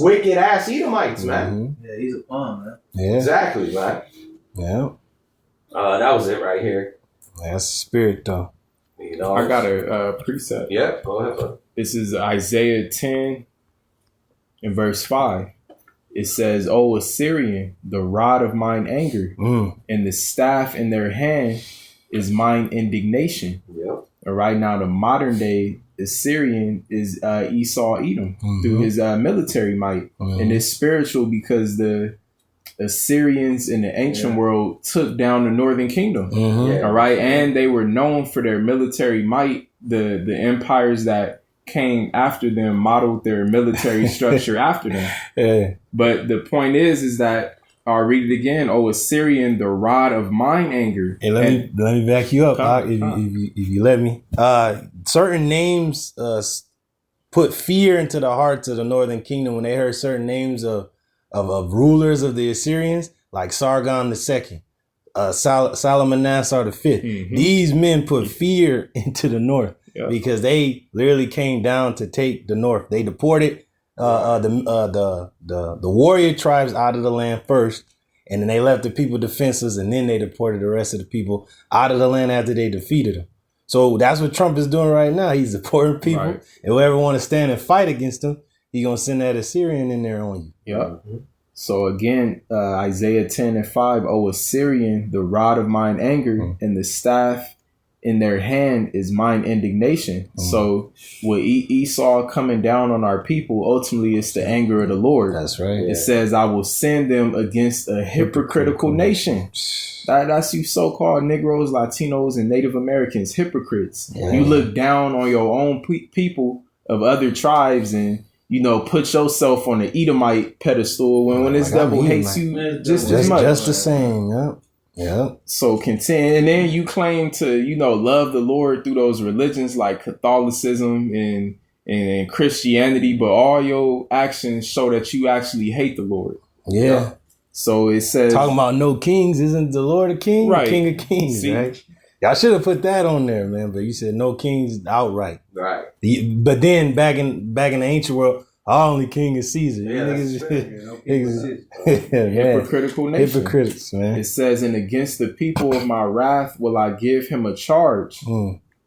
wicked ass Edomites, man.
Yeah, he's a pawn, man.
Yeah.
Exactly, man.
Yeah.
That was it right here.
That's the spirit, though.
You know,
I got a precept.
Yeah, go ahead, bro.
This is Isaiah 10 and verse 5. It says, "O Assyrian, the rod of mine anger, and the staff in their hand is mine indignation."
Yep.
And right now, the modern day Assyrian is Esau Edom through his military might. And it's spiritual because the Assyrians in the ancient world took down the northern kingdom. All right. And they were known for their military might. The empires that came after them modeled their military structure after them. But the point is that I'll read it again. "O Assyrian, the rod of mine anger."
Hey, let me back you up, if you let me. Certain names put fear into the hearts of the northern kingdom when they heard certain names of rulers of the Assyrians, like Sargon II, Salmanassar V. These men put fear into the north because they literally came down to take the north. They deported the warrior tribes out of the land first, and then they left the people defenseless, and then they deported the rest of the people out of the land after they defeated them. So that's what Trump is doing right now. He's deporting people, and whoever want to stand and fight against him, he's gonna send that Assyrian in there on you.
So again, Isaiah 10 and 5, "O Assyrian, the rod of mine anger, and the staff in their hand is mine indignation." So with Esau coming down on our people, ultimately it's the anger of the Lord.
That's right.
It says, "I will send them against a hypocritical nation." That's you so-called Negroes, Latinos, and Native Americans, hypocrites. You look down on your own people of other tribes and, you know, put yourself on the Edomite pedestal when this devil hates you just as much.
Just the same, yeah.
So contend, and then you claim to, you know, love the Lord through those religions like Catholicism and Christianity, but all your actions show that you actually hate the Lord.
Yeah.
So it says,
talking about no kings, isn't the Lord a king?
Right.
The King of Kings, right? Y'all should have put that on there, man. But you said no kings outright.
Right.
But then back in the ancient world, Our only king is Caesar.
Yeah,
You
that's
niggas,
right.
man.
Hypocritical nation.
Hypocrites, man.
It says, and against the people of my wrath will I give him a charge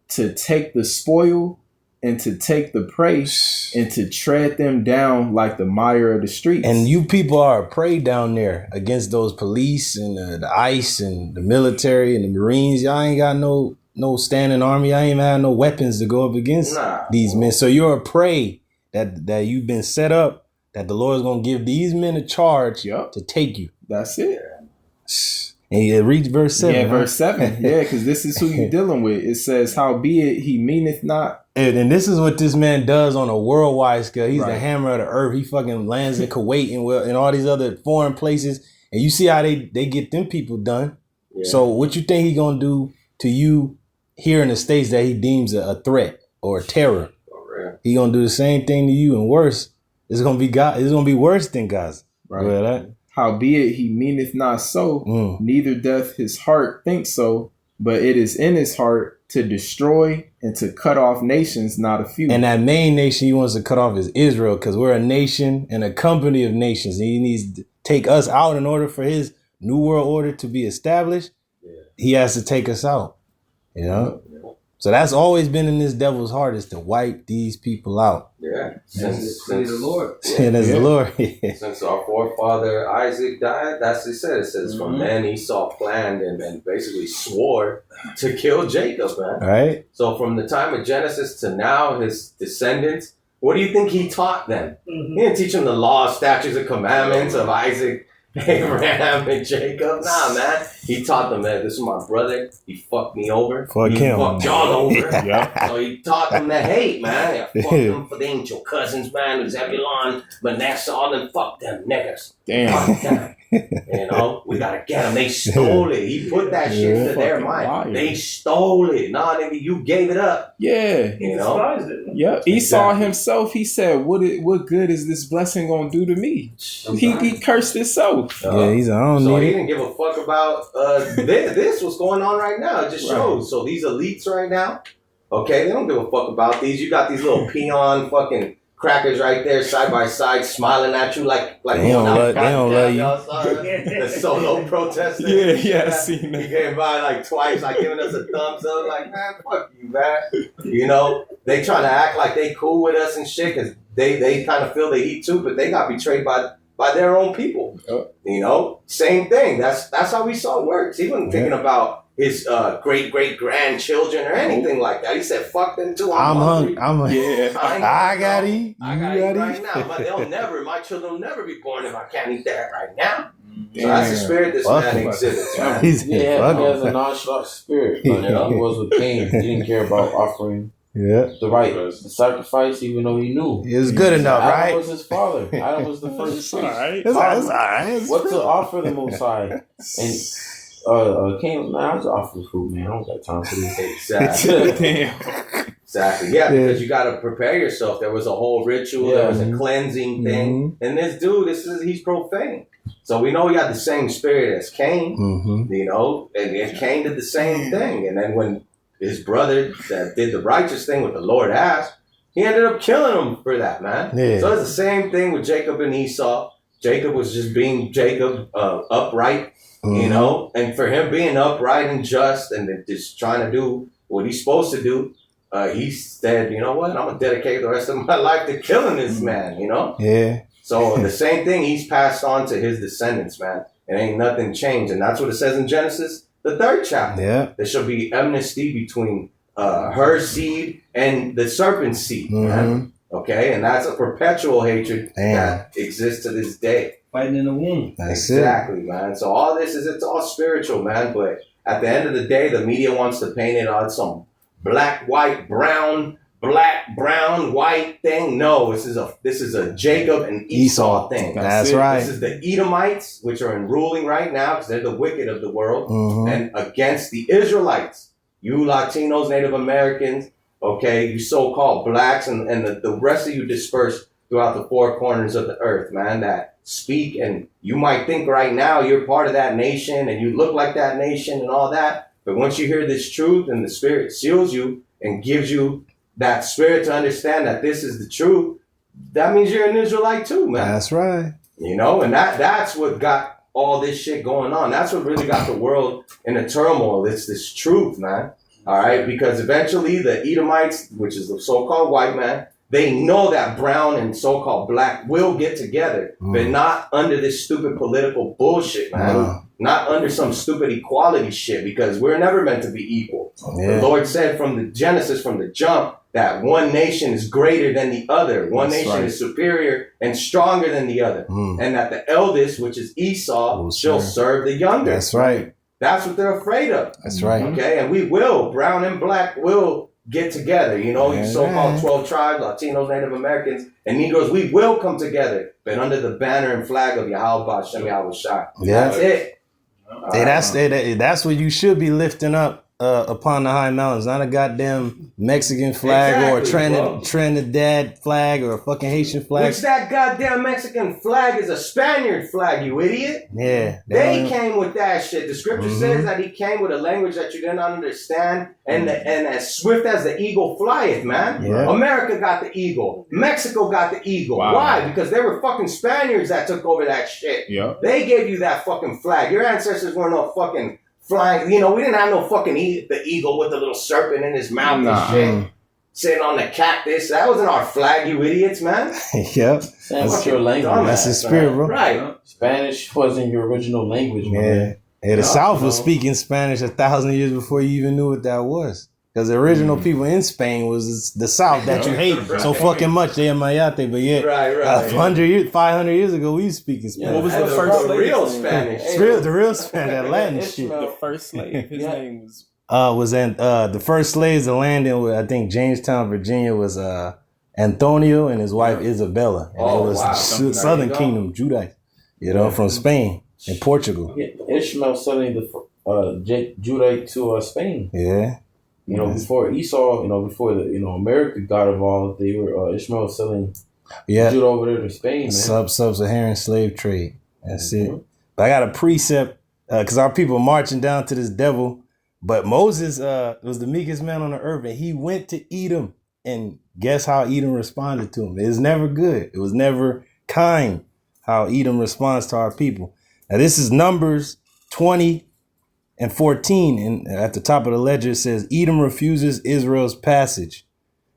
to take the spoil and to take the prey and to tread them down like the mire of the streets.
And you people are a prey down there against those police and the ICE and the military and the Marines. Y'all ain't got no standing army. Y'all ain't even have no weapons to go up against these men. So you're a prey that you've been set up, that the Lord's going to give these men a charge to take you.
That's it.
And you read verse 7.
Yeah, verse 7. Yeah, because this is who you're dealing with. It says, howbeit he meaneth not.
And this is what this man does on a worldwide scale. He's the hammer of the earth. He fucking lands in Kuwait and all these other foreign places. And you see how they get them people done. Yeah. So what you think he going to do to you here in the States that he deems a threat or a terror? He going to do the same thing to you and worse. It's going to be It's going to be worse than Gaza. Right.
Howbeit he meaneth not so, neither doth his heart think so, but it is in his heart to destroy and to cut off nations, not a few.
And that main nation he wants to cut off is Israel, because we're a nation and a company of nations. And he needs to take us out in order for his new world order to be established. Yeah. He has to take us out, you know? Yeah. So that's always been in this devil's heart, is to wipe these people out.
Yeah.
Since the Lord.
The Lord.
Since our forefather Isaac died, that's what it says. It says from then Esau planned and basically swore to kill Jacob, man.
Right.
So from the time of Genesis to now, his descendants, what do you think he taught them? He didn't teach them the law, statutes, and commandments of Isaac, Abraham, and Jacob. Nah, man. He taught them that this is my brother. He fucked me over.
Fuck
he
him.
fucked y'all over. So he taught them to hate, man. Yeah, fuck them for they ain't your cousins, man. Zebulon, Manasseh, all them. Fuck them niggas.
Damn.
Fuck them. You know, we gotta get them. They stole it. He put that shit into their mind. Liar. They stole it. Nah, nigga, you gave it up.
Yeah.
You know?
Yep. Esau himself, he said, what good is this blessing gonna do to me? He cursed himself.
Yeah, he's on.
So he didn't give a fuck about this what's going on right now. It just shows. So these elites right now, okay, they don't give a fuck about these. You got these little peon fucking crackers right there side by side smiling at you like
they don't love you.
The solo protester.
Yeah, I seen that.
He came by like twice, like giving us a thumbs up, like, man, fuck you, man. You know, they trying to act like they cool with us and shit because they kind of feel they eat too, but they got betrayed by their own people. You know, same thing. That's how Esau works. He wasn't thinking about his great grandchildren or anything like that. He said, "Fuck them too. I'm hungry.
I gotta eat.
I gotta eat right now." But my children will never be born if I can't eat that right now. So that's the spirit this man exhibits. Man.
He has a nonchalant spirit. He was with Cain. He didn't care about offering. The sacrifice, even though he knew.
It was good enough, right?
Adam was his father. Adam was the first priest.
It's all right.
What to offer the Most High? And Cain, man, I was offering food, man. I don't got time for this.
Exactly. Exactly. Yeah, because you got to prepare yourself. There was a whole ritual. There was a cleansing thing. And this dude, he's profane. So we know he had the same spirit as Cain, you know, and Cain did the same thing. And then when his brother that did the righteous thing with the Lord asked, he ended up killing him for that, man. Yeah. So it's the same thing with Jacob and Esau. Jacob was just being Jacob, upright, you know, and for him being upright and just and just trying to do what he's supposed to do, he said, you know what, I'm going to dedicate the rest of my life to killing this man, you know? Yeah. So the same thing he's passed on to his descendants, man. And ain't nothing changed. And that's what it says in Genesis, the 3rd chapter. Yeah. There shall be enmity between her seed and the serpent's seed, man. Okay? And that's a perpetual hatred that exists to this day.
Fighting in the womb.
That's exactly, man. So all this it's all spiritual, man. But at the end of the day, the media wants to paint it on some black, white, brown, white thing. No, this is a Jacob and Esau thing.
That's right.
This is the Edomites, which are ruling right now because they're the wicked of the world, and against the Israelites, you Latinos, Native Americans, okay, you so-called blacks, and the rest of you dispersed throughout the 4 corners of the earth, man, that speak, and you might think right now you're part of that nation and you look like that nation and all that, but once you hear this truth and the Spirit seals you and gives you that spirit to understand that this is the truth, that means you're an Israelite too, man.
That's right.
You know, and that's what got all this shit going on. That's what really got the world in a turmoil. It's this truth, man. All right, because eventually the Edomites, which is the so-called white man, they know that brown and so-called black will get together, but not under this stupid political bullshit, man. Not under some stupid equality shit, because we're never meant to be equal. The Lord said from the Genesis, from the jump, that one nation is greater than the other. One nation is superior and stronger than the other. And that the eldest, which is Esau, shall serve the younger.
That's right.
That's what they're afraid of.
That's right.
Okay, and we will, brown and black will get together. You know, you so-called 12 tribes, Latinos, Native Americans, and Negroes, we will come together, but under the banner and flag of YAHAWAH, BAHASHAM, YAHAWASHI.
Yeah.
That's it.
That's what you should be lifting up upon the high mountains, not a goddamn Mexican flag or a Trinidad flag or a fucking Haitian flag.
Which that goddamn Mexican flag is a Spaniard flag, you idiot.
Yeah.
They came with that shit. The scripture says that he came with a language that you did not understand, and as swift as the eagle flieth, man.
Yeah.
America got the eagle. Mexico got the eagle.
Wow.
Why? Because they were fucking Spaniards that took over that shit.
Yeah.
They gave you that fucking flag. Your ancestors weren't no fucking flying. You know, we didn't have no fucking the eagle with the little serpent in his mouth and shit. Sitting on the cactus. That wasn't our flag, you idiots, man.
Yep.
That's your language.
That's his spirit, bro.
Right.
Spanish wasn't your original language, man.
Yeah, the South was speaking Spanish 1,000 years before you even knew what that was. Because the original people in Spain was the South that you hate so fucking much. They mayate, but yeah,
Right.
500 years ago, we was speaking Spanish.
What was the
the
first
real
slave?
Spanish?
The real Spanish, that Latin shit.
The first slave. His name was.
The first slaves to land in, I think, Jamestown, Virginia, was Antonio and his wife Isabella. And it was the Southern Kingdom, Judites, from Spain and Portugal.
Yeah, Ishmael selling the Judite to Spain.
Yeah.
Before Esau, before America got involved, they were Ishmael selling Judah over there to Spain, man.
Sub-Saharan slave trade. That's it. But I got a precept, because our people marching down to this devil. But Moses was the meekest man on the earth, and he went to Edom. And guess how Edom responded to him? It was never good. It was never kind how Edom responds to our people. Now, this is Numbers 20 and 14. And at the top of the ledger, it says, Edom refuses Israel's passage.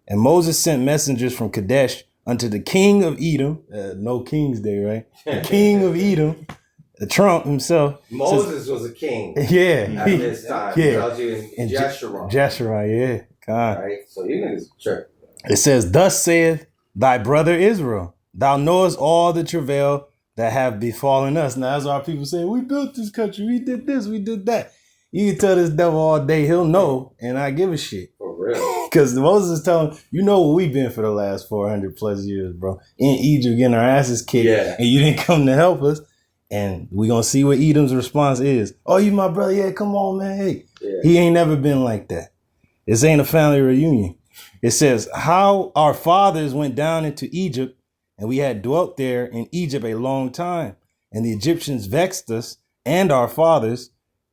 And Moses sent messengers from Kadesh unto the king of Edom. No King's Day, right? The king of Edom. Trump himself.
Moses was a king.
Yeah.
At this time.
Yeah.
In Jeshurun.
Jeshurun, yeah. God.
Right? So you niggas sure.
It says, Thus saith thy brother Israel, thou knowest all the travail that have befallen us. Now, that's why people say, we built this country, we did this, we did that. You can tell this devil all day, he'll know, and I give a shit.
For real.
Because Moses is telling him, you know what we've been for the last 400 plus years, bro. In Egypt, getting our asses kicked, and you didn't come to help us. And we're going to see what Edom's response is. Oh, you my brother? Yeah, come on, man. Hey, he ain't never been like that. This ain't a family reunion. It says, how our fathers went down into Egypt, and we had dwelt there in Egypt a long time. And the Egyptians vexed us and our fathers.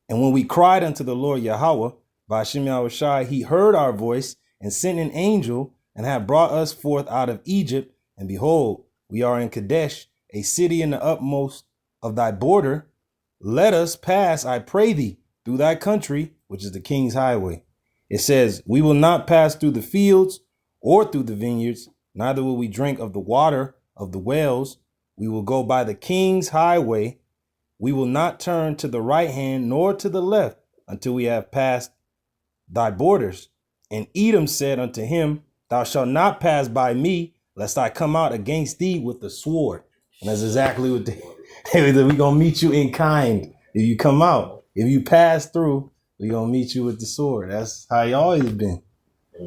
And when we cried unto the Lord YAHAWAH, BAHASHAM YAHAWASHI, he heard our voice and sent an angel and have brought us forth out of Egypt. And behold, we are in Kadesh, a city in the utmost of thy border. Let us pass, I pray thee, through thy country, which is the king's highway. It says, we will not pass through the fields or through the vineyards, neither will we drink of the water of the wells. We will go by the king's highway. We will not turn to the right hand nor to the left until we have passed thy borders. And Edom said unto him, thou shalt not pass by me, lest I come out against thee with the sword. And that's exactly what we're going to meet you in kind if you come out. If you pass through, we're going to meet you with the sword. That's how you always been.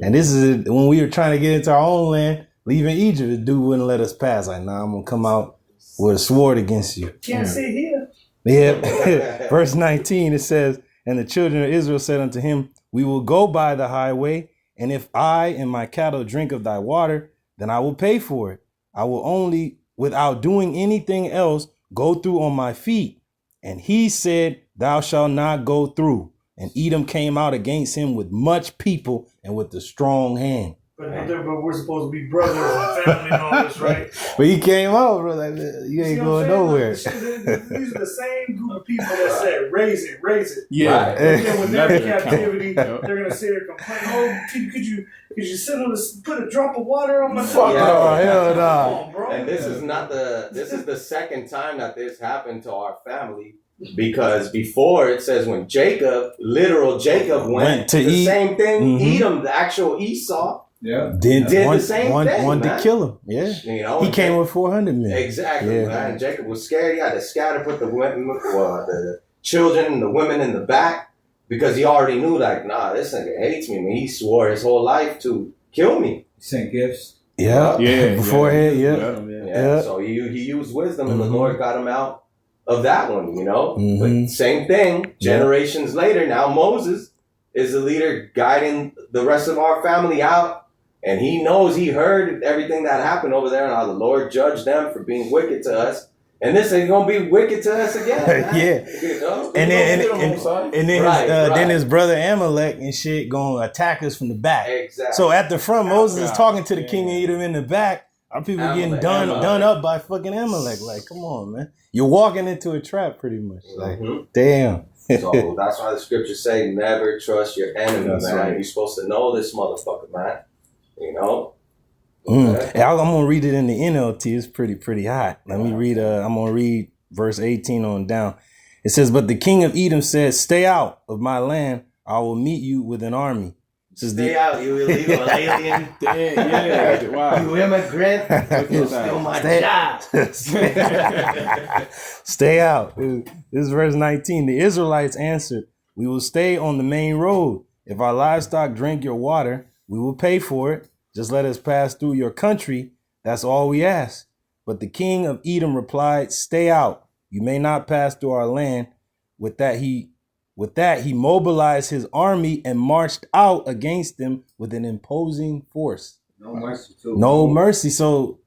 And this is when we were trying to get into our own land, leaving Egypt, the dude wouldn't let us pass. Like, nah, I'm going to come out with a sword against you.
Can't sit here.
Yeah. Verse 19, it says, and the children of Israel said unto him, we will go by the highway, and if I and my cattle drink of thy water, then I will pay for it. I will only, without doing anything else, go through on my feet. And he said, thou shalt not go through. And Edom came out against him with much people and with a strong hand.
But we're supposed to be brothers and family and all this, right?
But he came out, bro. Like, you ain't going nowhere.
These are the same group of people that said, raise it.
Yeah.
And then when they're in captivity, they're going to sit there and complain, oh, could you sit on this, put a drop of water on my
fuck?
Yeah.
Oh, hell
Come on, bro.
And this is the second time that this happened to our family. Because before it says when literal Jacob went to the same thing, Edom, the actual Esau, did the same thing.
Wanted to kill him. Yeah.
You know,
he came with 400 men.
Exactly, man. Jacob was scared. He had to scatter, put the children and the women in the back because he already knew, like, nah, this nigga hates me. I mean, he swore his whole life to kill me.
He sent gifts.
Yeah. Beforehand, yeah.
So he used wisdom, and the Lord got him out of that one, you know. But same thing, generations later, now Moses is the leader guiding the rest of our family out, and he knows, he heard everything that happened over there and how the Lord judged them for being wicked to us, and this ain't gonna be wicked to us again. You know?
And then his brother Amalek and shit gonna attack us from the back.
Exactly.
So at the front, Moses is talking to the king of Edom in the back. Our people getting done up by fucking Amalek. Like, come on, man. You're walking into a trap pretty much. Like, damn.
So that's why the scriptures say never trust your enemy, man.
Right.
You're supposed to know this motherfucker, man. You know?
Okay. I'm gonna read it in the NLT. It's pretty hot. Let me read I'm gonna read verse 18 on down. It says, but the king of Edom said, stay out of my land, I will meet you with an army.
Stay out, you illegal alien.
Wow.
You immigrant. You'll steal my job.
Stay out. This is verse 19. The Israelites answered, we will stay on the main road. If our livestock drink your water, we will pay for it. Just let us pass through your country. That's all we ask. But the king of Edom replied, stay out. You may not pass through our land. With that, he mobilized his army and marched out against them with an imposing force.
No mercy, too.
No mercy. So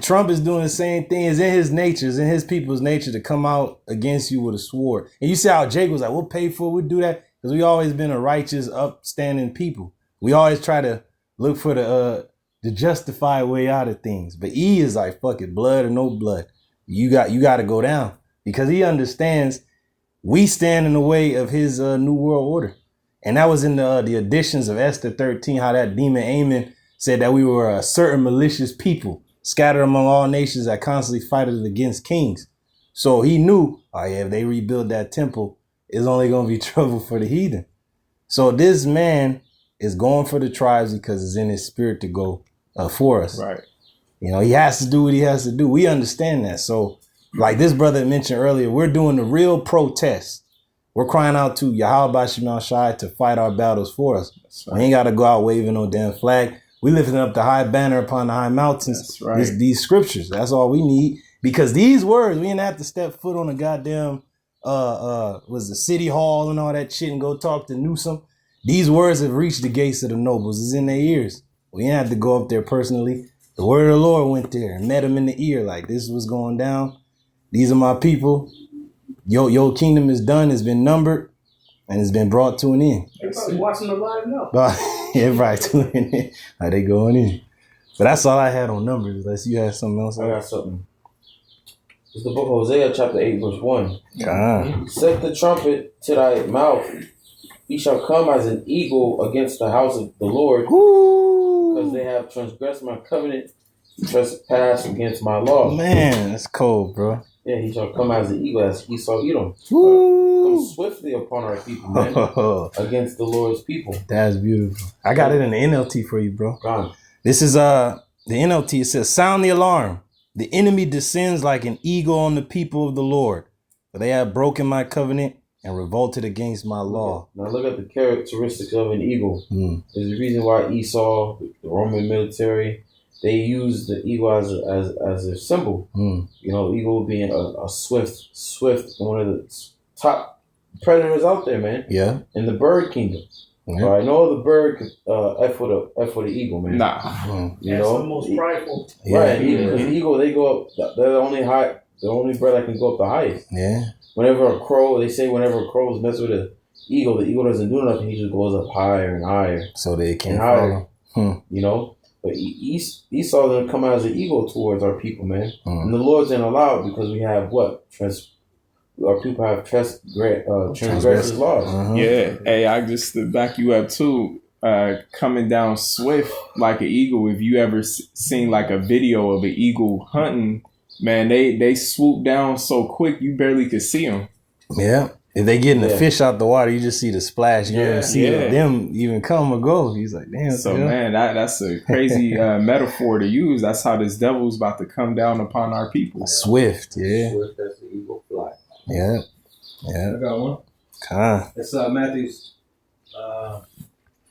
Trump is doing the same thing. It's in his nature, it's in his people's nature to come out against you with a sword. And you see how Jake was like, we'll pay for it, we'll do that. Because we always been a righteous, upstanding people. We always try to look for the justified way out of things. But E is like, fuck it, blood or no blood. You got to go down. Because he understands we stand in the way of his new world order. And that was in the editions of Esther 13, how that demon Amen said that we were a certain malicious people scattered among all nations that constantly fighted against kings. So he knew, if they rebuild that temple, it's only going to be trouble for the heathen. So this man is going for the tribes because it's in his spirit to go for us. Right. You know, he has to do what he has to do. We understand that. So like this brother mentioned earlier, we're doing the real protest. We're crying out to YAHAWASHI to fight our battles for us. Right. We ain't got to go out waving no damn flag. We lifting up the high banner upon the high mountains. Right. These scriptures. That's all we need. Because these words, we didn't have to step foot on a goddamn was the city hall and all that shit and go talk to Newsom. These words have reached the gates of the nobles. It's in their ears. We didn't have to go up there personally. The word of the Lord went there and met him in the ear. Like, this is what's going down. These are my people. Your kingdom is done. It's been numbered and it's been brought to an end.
Everybody's watching the live now.
Everybody tuning in. How they going in? But that's all I had on numbers. Unless you had something else.
I got something. It's the book of Hosea, chapter 8, verse 1. Set the trumpet to thy mouth. He shall come as an eagle against the house of the Lord. Because they have transgressed my covenant, trespassed against my law.
Man, that's cold, bro.
Yeah, he shall come as an eagle, as Esau Edom. Come swiftly upon our people, man. Against the Lord's people.
That's beautiful. I got it in the NLT for you, bro. This is the NLT. It says, sound the alarm. The enemy descends like an eagle on the people of the Lord. For they have broken my covenant and revolted against my law.
Now look at the characteristics of an eagle. There's a reason why Esau, the Roman military, they use the eagle as a symbol. You know, eagle being a swift, one of the top predators out there, man. Yeah. In the bird kingdom. Yeah. Right? No other bird could F with the eagle, man.
Nah.
You
That's
know?
the most prideful.
Right. An eagle, they go up, they're the only bird that can go up the highest. Yeah. Whenever a crow mess with an eagle, the eagle doesn't do nothing. He just goes up higher and higher.
So they can't follow.
You know, but Esau gonna come out as an eagle towards our people, man. And the Lord's gonna allow it because we have what? Our people have transgressed laws.
Yeah. Hey, I just to back you up too. Coming down swift like an eagle. If you ever seen like a video of an eagle hunting, man, they swoop down so quick you barely could see them.
Yeah. If they getting the fish out the water, you just see the splash. You don't see them even come or go. He's like, damn.
So man, that's a crazy metaphor to use. That's how this devil's about to come down upon our people.
Swift,
Swift as the eagle fly.
Yeah.
I got one. It's Matthew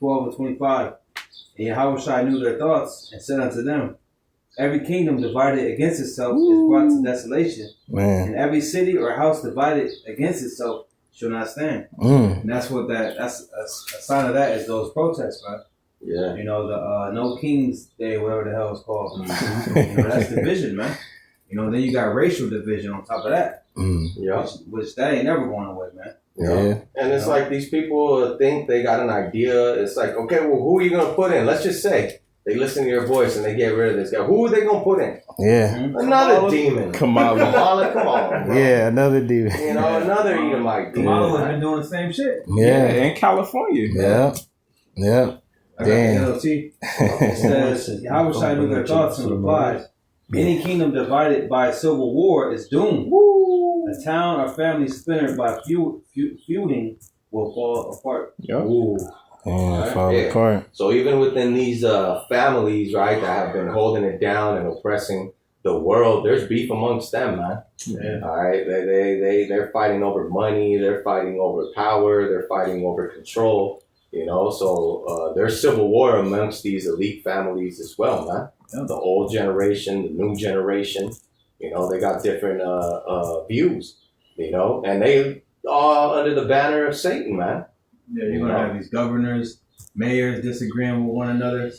12:25. And YAHAWASHI knew their thoughts and said unto them, every kingdom divided against itself is brought to desolation.
Man.
And every city or house divided against itself shall not stand. And that's what that's a sign of that is those protests, man.
Yeah.
You know, the No King's Day, whatever the hell it's called. You know, that's division, man. You know, then you got racial division on top of that.
Yeah.
Which that ain't never going away, man.
Yeah.
And it's like these people think they got an idea. It's like, okay, well, who are you going to put in? Let's just say they listen to your voice and they get rid of this guy. Who are they going to put in?
Yeah.
Another demon.
Kamala.
Come on. Bro.
Yeah, another demon.
You know, another Edomite demon.
Kamala has been doing the same shit.
Yeah.
In California.
Yeah.
I got the LT. It says, YAHAWASHI knew their thoughts and replied, any kingdom divided by civil war is doomed. A town or family splintered by feuding will fall apart.
Fall apart.
So even within these families, right, that have been holding it down and oppressing the world, there's beef amongst them, man. All right, they're fighting over money, they're fighting over power, they're fighting over control. You know, so there's civil war amongst these elite families as well, man. The old generation, the new generation, you know, they got different views, you know, and they all under the banner of Satan, man.
Yeah, you're gonna have these governors, mayors disagreeing with one another,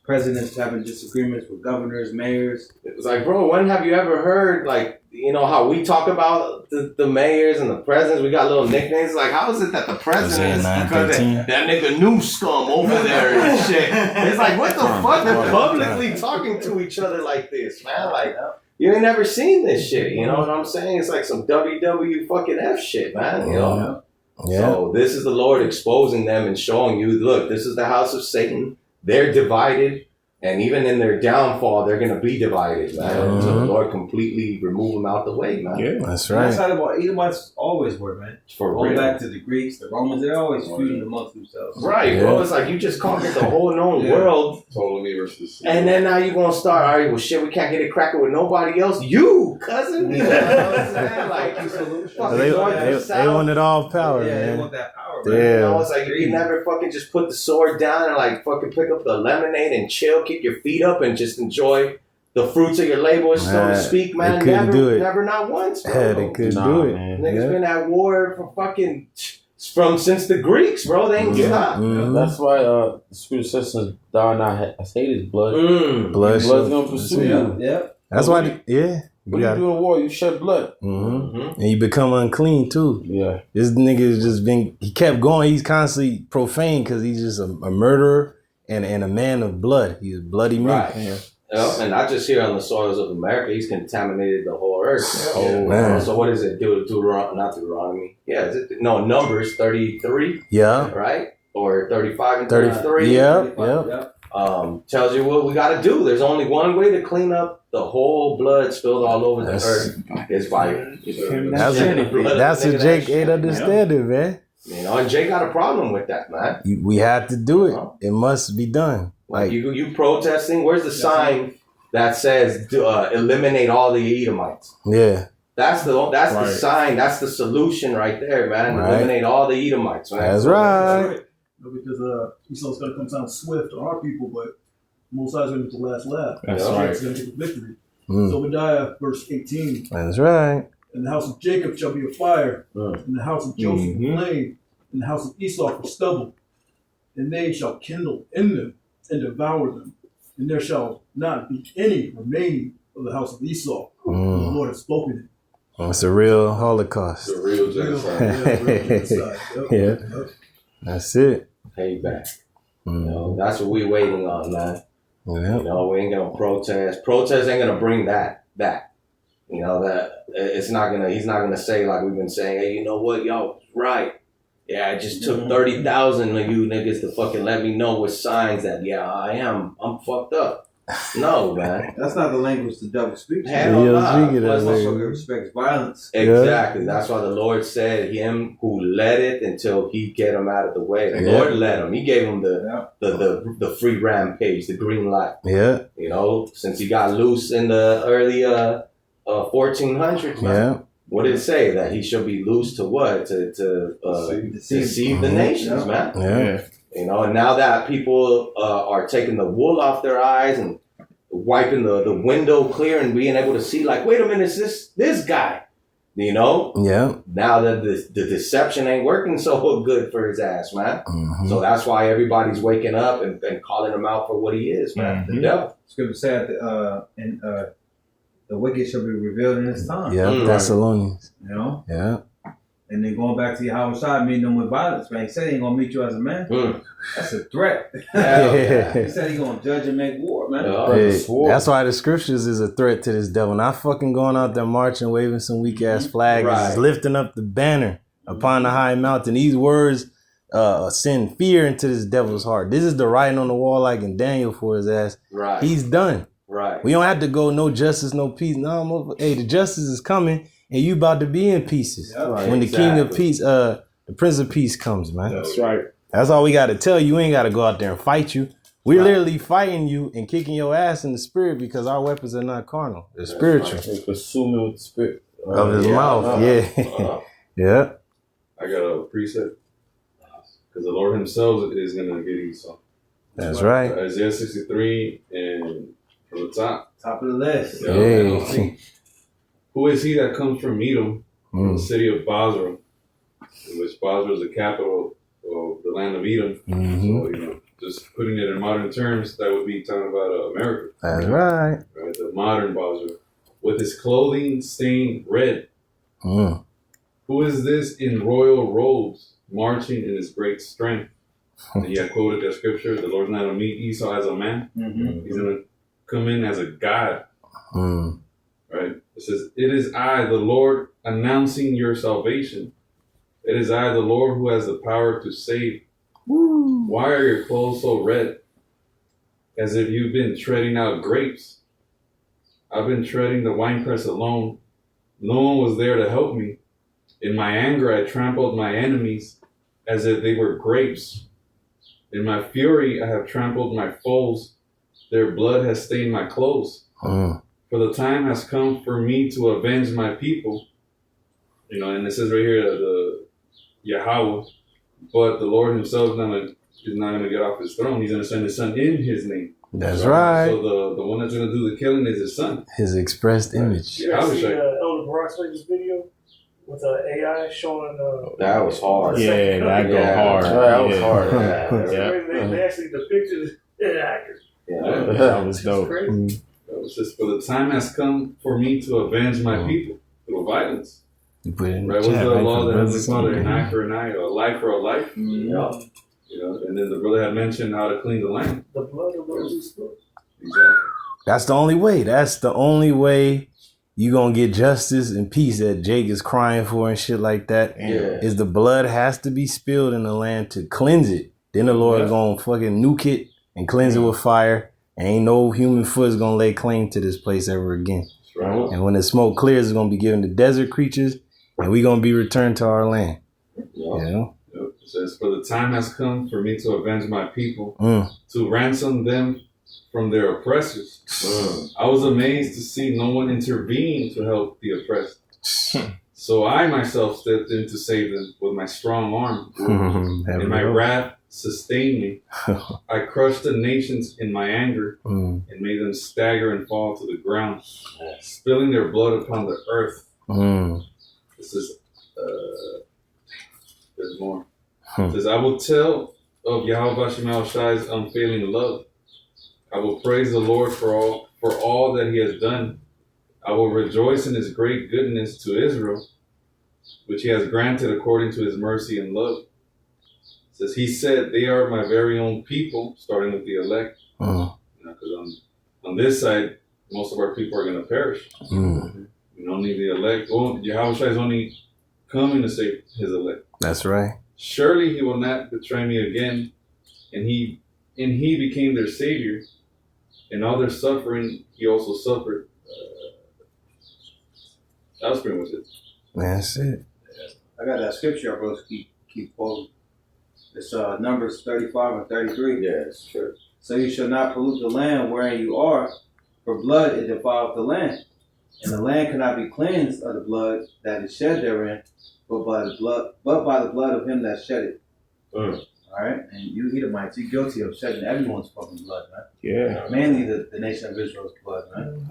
presidents having disagreements with governors, mayors.
It's like, bro, when have you ever heard, like, you know, how we talk about the mayors and the presidents? We got little nicknames. Like, how is it that the president, because that nigga new scum over there and shit? It's like, what the fuck? They're publicly talking to each other like this, man. Like, you ain't never seen this shit. You know what I'm saying? It's like some WW fucking F shit, man. You know? So this is the Lord exposing them and showing you, look, this is the house of Satan. They're divided. And even in their downfall, they're going to be divided, man. Until the Lord completely remove them out the way, man.
Yeah, that's right.
That's how Edomites always were, man. Going back to the Greeks, the Romans, they're always feuding amongst themselves.
Right, bro. It's like you just conquered the whole known world.
Ptolemy versus.
And then now you're going to start, all right, well, shit, we can't get it cracking with nobody else. You, cousin. You know what I'm saying? Like,
they wanted all power, man.
They want that power.
Yeah. You know, it's like you can never fucking just put the sword down and like fucking pick up the lemonade and chill, kick your feet up and just enjoy the fruits of your labor, so to speak, man.
They couldn't do it.
Never not once, bro.
Yeah, they couldn't do it.
Niggas been at war for fucking since the Greeks, bro. They ain't stopped.
That's why the Spirit says, "Thou not hate his blood.
Blood's
gonna pursue you."
Yeah.
That's why.
When you do a war, you shed blood.
And you become unclean too.
Yeah.
This nigga has just been, he kept going. He's constantly profane because he's just a murderer and a man of blood. He's a bloody man.
Right. And not just here on the soils of America, he's contaminated the whole earth. So what is it? Not Deuteronomy. Yeah. Numbers 33.
Yeah.
Right? Or 35 and 33.
Yeah.
Tells you what we got to do. There's only one way to clean up the whole blood spilled all over the earth is by
that's what Jake ain't understanding, man.
You know, and Jake got a problem with that, man.
We have to do it. It must be done.
Like you protesting. Where's the sign that says eliminate all the Edomites?
Yeah.
That's the sign. That's the solution right there, man. Right. Eliminate all the Edomites, man.
That's right.
Because Esau's going to come down swift on our people, but Most High's going to get the last laugh.
That's right.
He's going to get the victory. So Obadiah, verse 18.
That's right.
And the house of Jacob shall be a fire, and the house of Joseph a flame, and the house of Esau for stubble. And they shall kindle in them and devour them. And there shall not be any remaining of the house of Esau. The Lord has spoken it.
It's a real Holocaust.
The real genocide.
Yeah. That's it.
Payback. You know, that's what we're waiting on, man.
Yeah.
You know, we ain't gonna protest. Protest ain't gonna bring that back. You know, that he's not gonna say like we've been saying, hey, you know what, y'all, right. Yeah, I just took 30,000 of you niggas to fucking let me know with signs that, yeah, I'm fucked up. No, man.
That's not the language the devil speaks.
Hell no.
Motherfucker respects violence.
Exactly. That's why the Lord said, him who led it until he get him out of the way. The Lord led him. He gave him the free rampage, the green light.
Yeah.
You know, since he got loose in the early 1400s, man.
Yeah.
What did it say? That he shall be loose to what? To deceive the nations, man.
Yeah.
You know, and now that people are taking the wool off their eyes and wiping the window clear and being able to see, like, wait a minute, it's this guy. You know?
Yeah.
Now that the deception ain't working so good for his ass, man. Mm-hmm. So that's why everybody's waking up and calling him out for what he is, man. Mm-hmm. The devil.
Scripture said the wicked shall be revealed in his time.
Yeah, Thessalonians.
You know?
Yeah.
And then going back to YAHAWASHI, meeting them with violence, man. He said he ain't gonna meet you as a man. That's a threat. He said he gonna judge and make war, man.
That's why the scriptures is a threat to this devil. Not fucking going out there marching, waving some weak ass flags, just lifting up the banner upon the high mountain. These words send fear into this devil's heart. This is the writing on the wall, like in Daniel for his ass.
Right.
He's done.
Right.
We don't have to go no justice, no peace. No, hey, the justice is coming. And you about to be in pieces when the King of Peace, the Prince of Peace comes, man.
That's right.
That's all we got to tell you. We ain't got to go out there and fight you. We're literally fighting you and kicking your ass in the spirit because our weapons are not carnal. They're spiritual.
Right. They consume it with the spirit
of his mouth. Yeah.
I got a preset because the Lord himself is going to get Esau.
That's right.
Isaiah 63 and from the top
of the list.
Hey.
Who is he that comes from Edom, from the city of Basra, in which Basra is the capital of the land of Edom? So, you know, just putting it in modern terms, that would be talking about America.
That's right.
The modern Basra. With his clothing stained red. Who is this in royal robes, marching in his great strength? And he had quoted that scripture, the Lord's not going to meet Esau as a man. He's going to come in as a God. Right? It says, it is I, the Lord, announcing your salvation. It is I, the Lord, who has the power to save. Why are your clothes so red? As if you've been treading out grapes. I've been treading the winepress alone. No one was there to help me. In my anger, I trampled my enemies as if they were grapes. In my fury, I have trampled my foes. Their blood has stained my clothes. For the time has come for me to avenge my people. You know, and it says right here, the YAHAWAH, but the Lord himself is not going to get off his throne. He's going to send his son in his name.
That's right.
So the one that's going to do the killing is his son.
His expressed image.
You guys see Elder Barak's latest video with AI showing...
that was hard.
Yeah, that go hard.
That was hard.
They actually depicted it accurate.
That was dope.
It says, for the time has come for me to avenge my people through violence. Right? What's the law that Heavenly Father, an eye for an eye, or a life for a life? You know, and then the brother had mentioned how to clean the land.
The blood of those who spoke.
Exactly.
That's the only way. That's the only way you gonna get justice and peace that Jake is crying for and shit like that. Is the blood has to be spilled in the land to cleanse it. Then the Lord gonna fucking nuke it and cleanse it with fire. Ain't no human foot is going to lay claim to this place ever again. Right. And when the smoke clears, it's going to be given to desert creatures, and we're going to be returned to our land. You know?
It says, for the time has come for me to avenge my people, to ransom them from their oppressors. I was amazed to see no one intervene to help the oppressed. So I myself stepped in to save them with my strong arm. And my wrath sustained me. I crushed the nations in my anger and made them stagger and fall to the ground, spilling their blood upon the earth. This is, there's more. It says, I will tell of YAHAWASHI's unfailing love. I will praise the Lord for all that he has done. I will rejoice in his great goodness to Israel, which he has granted according to his mercy and love. It says, he said, they are my very own people, starting with the elect. Because on this side, most of our people are going to perish. We don't need the elect. Oh, YAHAWASHI is only coming to save his elect.
That's right.
Surely he will not betray me again. And he became their savior. And all their suffering, he also suffered. That was pretty much it.
That's it.
I got that scripture, bro. Keep quoting. It's Numbers 35 and 33.
Yes, sure.
So you shall not pollute the land wherein you are, for blood it defileth the land. And the land cannot be cleansed of the blood that is shed therein, but by the blood of him that shed it. All right? And you Edomites, you're guilty of shedding everyone's fucking blood, man.
Yeah.
Mainly the nation of Israel's blood, man.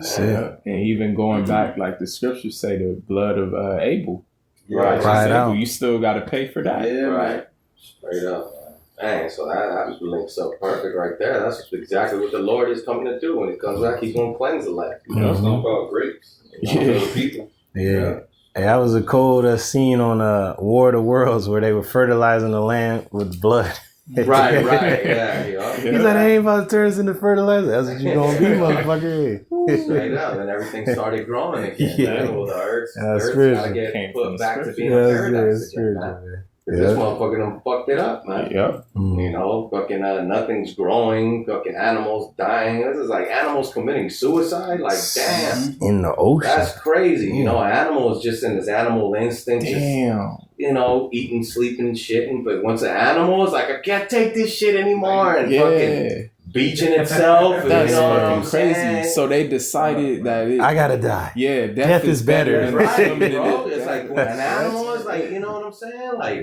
And even going back, like the scriptures say, the blood of Abel.
Right.
Abel, you still got to pay for that.
Yeah, right. Straight up. Dang, so that links up perfect right there. That's exactly what the Lord is coming to do. When he comes back, he's going to cleanse the land.
You know, it's not about grapes. It's about people.
Yeah. Hey, that was a cold scene on War of the Worlds where they were fertilizing the land with blood.
Right, yeah.
He's like, I ain't about to turn this into fertilizer. That's what you gonna be, motherfucker.
Straight up, and everything started growing again. Man. Well, the earth gotta get put back to being a paradise again, man. This motherfucker done fucked it up, man.
Yep.
You know, fucking nothing's growing, fucking animals dying. This is like animals committing suicide. Like, damn.
In the ocean.
That's crazy. You know, an animal is just in this animal instinct.
Damn.
Just, you know, eating, sleeping, shitting. But once an animal is like, I can't take this shit anymore. And fucking beaching itself.
That's
fucking
crazy. So they decided that
I gotta die.
Yeah,
death is better.
Than right, bro. It's like when an animal is like, you know what I'm saying? Like,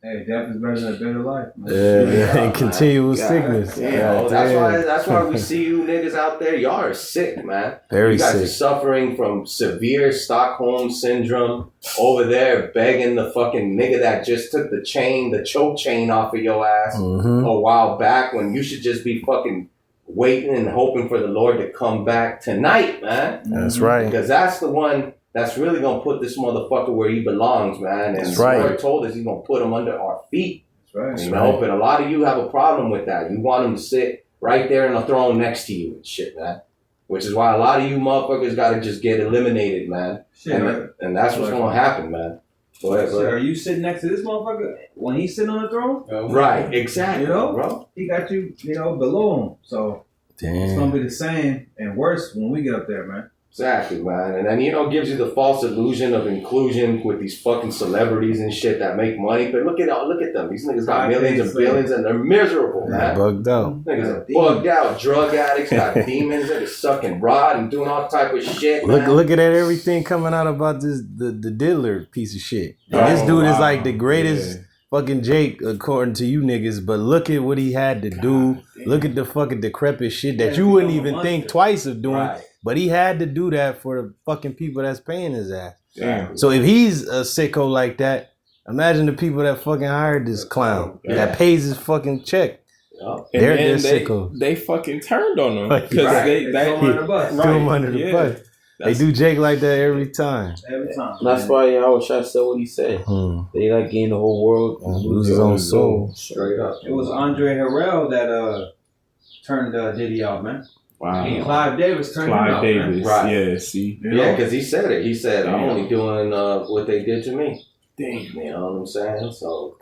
hey, death is better than a better life, man.
And continual sickness.
That's why we see you niggas out there. Y'all are sick, man.
Very
you guys
sick.
are suffering from severe Stockholm syndrome. Over there begging the fucking nigga that just took the choke chain off of your ass a while back, when you should just be fucking waiting and hoping for the Lord to come back tonight, man.
That's right.
Because that's the one that's really gonna put this motherfucker where he belongs, man. And the Lord told us he's gonna put him under our feet.
That's right.
You know, but a lot of you have a problem with that. You want him to sit right there in the throne next to you and shit, man. Which is why a lot of you motherfuckers gotta just get eliminated, man. And that's what's gonna happen, man. Go ahead, bro.
Are you sitting next to this motherfucker when he's sitting on the throne?
Right, exactly.
You know,
bro.
He got you, below him. So it's gonna be the same and worse when we get up there, man.
Exactly, man. And then, gives you the false illusion of inclusion with these fucking celebrities and shit that make money. But look at them. These niggas got millions and billions and they're miserable, man.
Bugged out.
Niggas are bugged out. Drug addicts, got demons that are sucking rod and doing all type of shit.
Look at everything coming out about the diddler piece of shit. This dude is like the greatest fucking Jake, according to you niggas, but look at what he had to do. Look at the fucking decrepit shit that you wouldn't even think twice of doing. Right. But he had to do that for the fucking people that's paying his ass. Damn. So if he's a sicko like that, imagine the people that fucking hired this clown that pays his fucking check. They're sickos.
They fucking turned on him because they threw
him under the bus. They do Jake like that every time.
Every time. That's why YAHAWASHI said what he said. They like gain the whole world and
lose his own soul.
Straight up.
It was Andre Harrell that turned Diddy out, man.
Wow.
And Clive Davis turned him out.
Davis.
Right.
Yeah, see.
Yeah, because he said it. He said, I'm only doing what they did to me. Damn. You know what I'm saying? So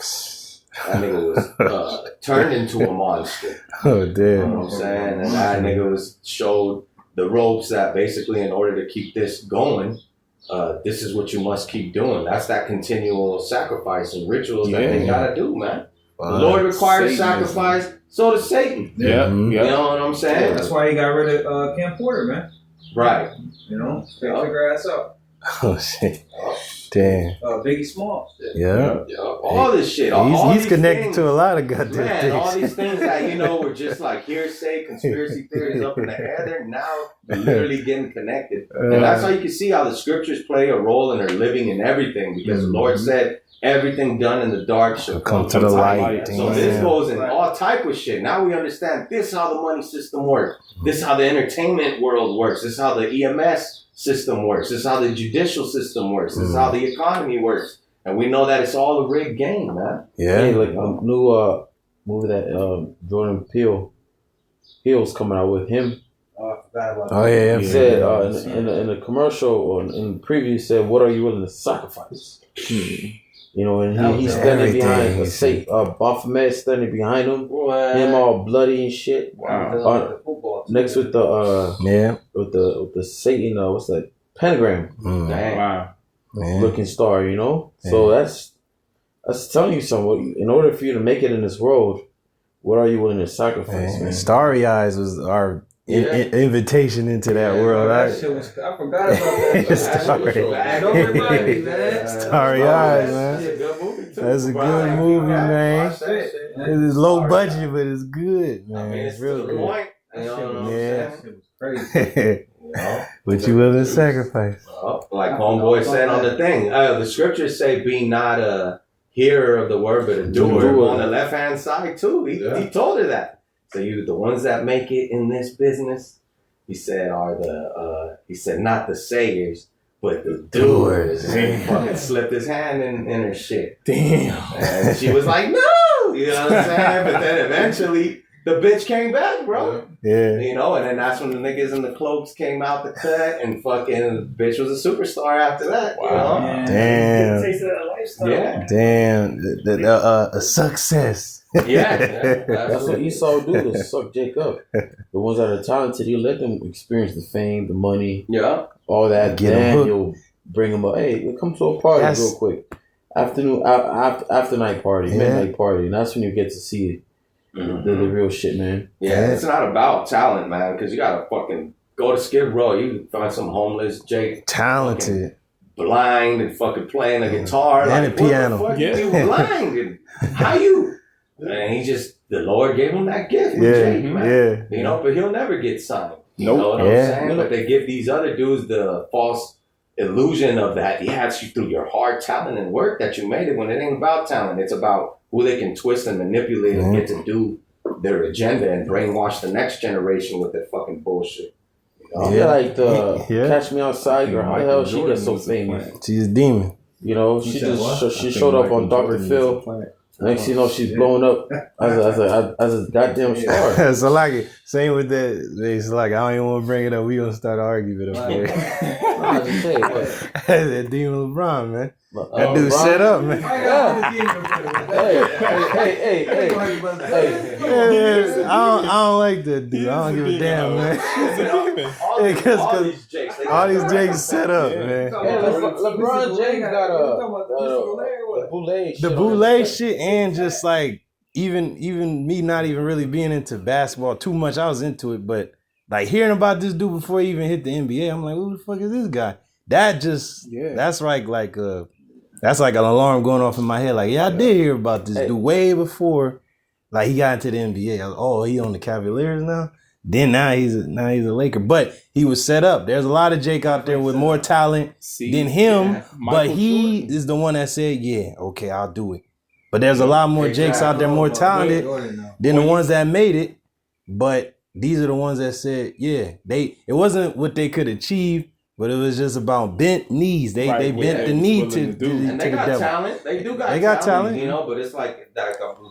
that nigga was turned into a monster.
Oh, damn.
You know what I'm saying? And that nigga showed the ropes that basically in order to keep this going, this is what you must keep doing. That's that continual sacrifice and rituals that they gotta do, man. The Lord requires sacrifice, so does Satan.
Yeah.
You know what I'm saying?
That's why he got rid of Cam Porter, man.
Right.
You know, figure her ass out.
Oh, shit. Damn.
Biggie Smalls.
Yeah.
All this shit.
He's connected to a lot of goddamn things.
All these things that, were just like hearsay, conspiracy theories up in the air. They're now literally getting connected. And that's how you can see how the scriptures play a role in their living and everything. Because the Lord said, everything done in the dark shall come to the light. So this goes in all type of shit. Now we understand this is how the money system works. This is how the entertainment world works. This is how the EMS system works. This is how the judicial system works. This is how the economy works. And we know that it's all a rigged game, man.
Yeah.
Hey, like a new movie that Jordan Peele's coming out with him.
Oh yeah.
He said in the commercial or in the preview, he said, "What are you willing to sacrifice?" You know, and he's standing behind Baphomet standing behind him, him all bloody and shit.
Wow.
Next with the with the Satan, what's that, pentagram?
Wow.
Looking star, you know. So that's telling you something. In order for you to make it in this world, what are you willing to sacrifice? Man?
Starry Eyes was our invitation into that world.
I forgot about that. Don't remind me, man.
Starry Eyes, man. That's a good movie, man. It's low budget, but it's good, man. It's real good.
Yeah.
Crazy.
But you willing to sacrifice?
Like homeboy said on the thing, the scriptures say, "Be not a hearer of the word, but a doer." On the left hand side too, he told her that. So the ones that make it in this business, he said, are he said not the sayers, but the doers. And he fucking slipped his hand in her shit.
Damn.
And she was like, no, you know what I'm saying? But then eventually the bitch came back, bro.
Yeah.
You know, and then that's when the niggas in the cloaks came out the cut, and fucking bitch was a superstar after that.
Wow.
You know?
Damn.
Taste of that lifestyle.
Yeah.
Damn. A success.
Yeah.
That's what Esau do to suck Jacob. The ones that are talented, you let them experience the fame, the money, all that. Then you'll bring them up. Hey, we'll come to a party real quick. After night party, midnight party, and that's when you get to see the real shit, man.
Yeah, it's not about talent, man, because you gotta fucking go to Skid Row. You can find some homeless Jake,
talented,
blind, and fucking playing a guitar
and a piano.
What the fuck you blind? And how you? And the Lord gave him that gift. Jake, man. You know, but he'll never get signed. You know what I'm saying? But they give these other dudes the false illusion of that. Yeah, it's through your hard talent and work that you made it, when it ain't about talent. It's about who they can twist and manipulate and get to do their agenda and brainwash the next generation with their fucking bullshit. You know?
Yeah, like the Catch Me Outside, or how the hell she got so famous?
She's a demon.
You know, she showed up on Dr. Phil. Next thing you know, she's blowing up as a goddamn star.
So like it. Same with that. It's like, I don't even want to bring it up. We gonna start arguing up there. That demon LeBron, man. That dude set up, man.
Hey.
I don't like that dude. I don't give a damn, man. Because all these Jakes set up, man.
LeBron James got
the boule shit, and just like even me not even really being into basketball too much. I was into it, but like hearing about this dude before he even hit the NBA, I'm like, who the fuck is this guy? That just that's like an alarm going off in my head. Like, I did hear about this dude way before like he got into the NBA. I was, he on the Cavaliers now. Then now he's a Laker, but he was set up. There's a lot of Jake out there with more talent than him, but he is the one that said, "Yeah, okay, I'll do it." But there's a lot more Jakes out there, more talented than the ones that made it. But these are the ones that said, "Yeah, it wasn't what they could achieve." But it was just about bent knees. They bent the knee to the
and they got talent. They got talent. You know, but it's like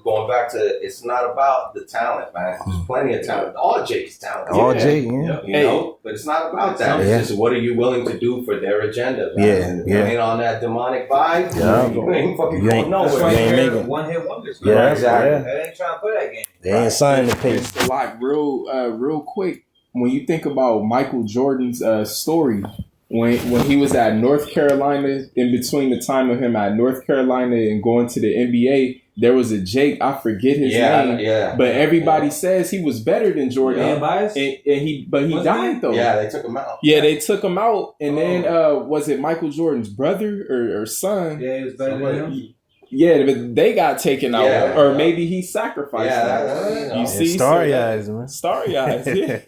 going back to, it's not about the talent, man. There's plenty of talent. All Jake's talent.
All Jake,
you know, but it's not about that. It's just, what are you willing to do for their agenda, man? And if you ain't on that demonic vibe, you ain't fucking going nowhere.
You ain't making
one-hit wonders.
Yeah, exactly.
They ain't trying to play that game.
They ain't signing the pace.
It's like real quick. When you think about Michael Jordan's story, when he was at North Carolina, in between the time of him at North Carolina and going to the NBA, there was a Jake, I forget his name, but everybody says he was better than Jordan. And he died though.
Yeah, they took him out.
Yeah, they took him out, and then was it Michael Jordan's brother or son?
Yeah, he was better than him.
Yeah, but they got taken out, or maybe he sacrificed them. You see,
Starry Eyes, man.
Starry Eyes, yeah.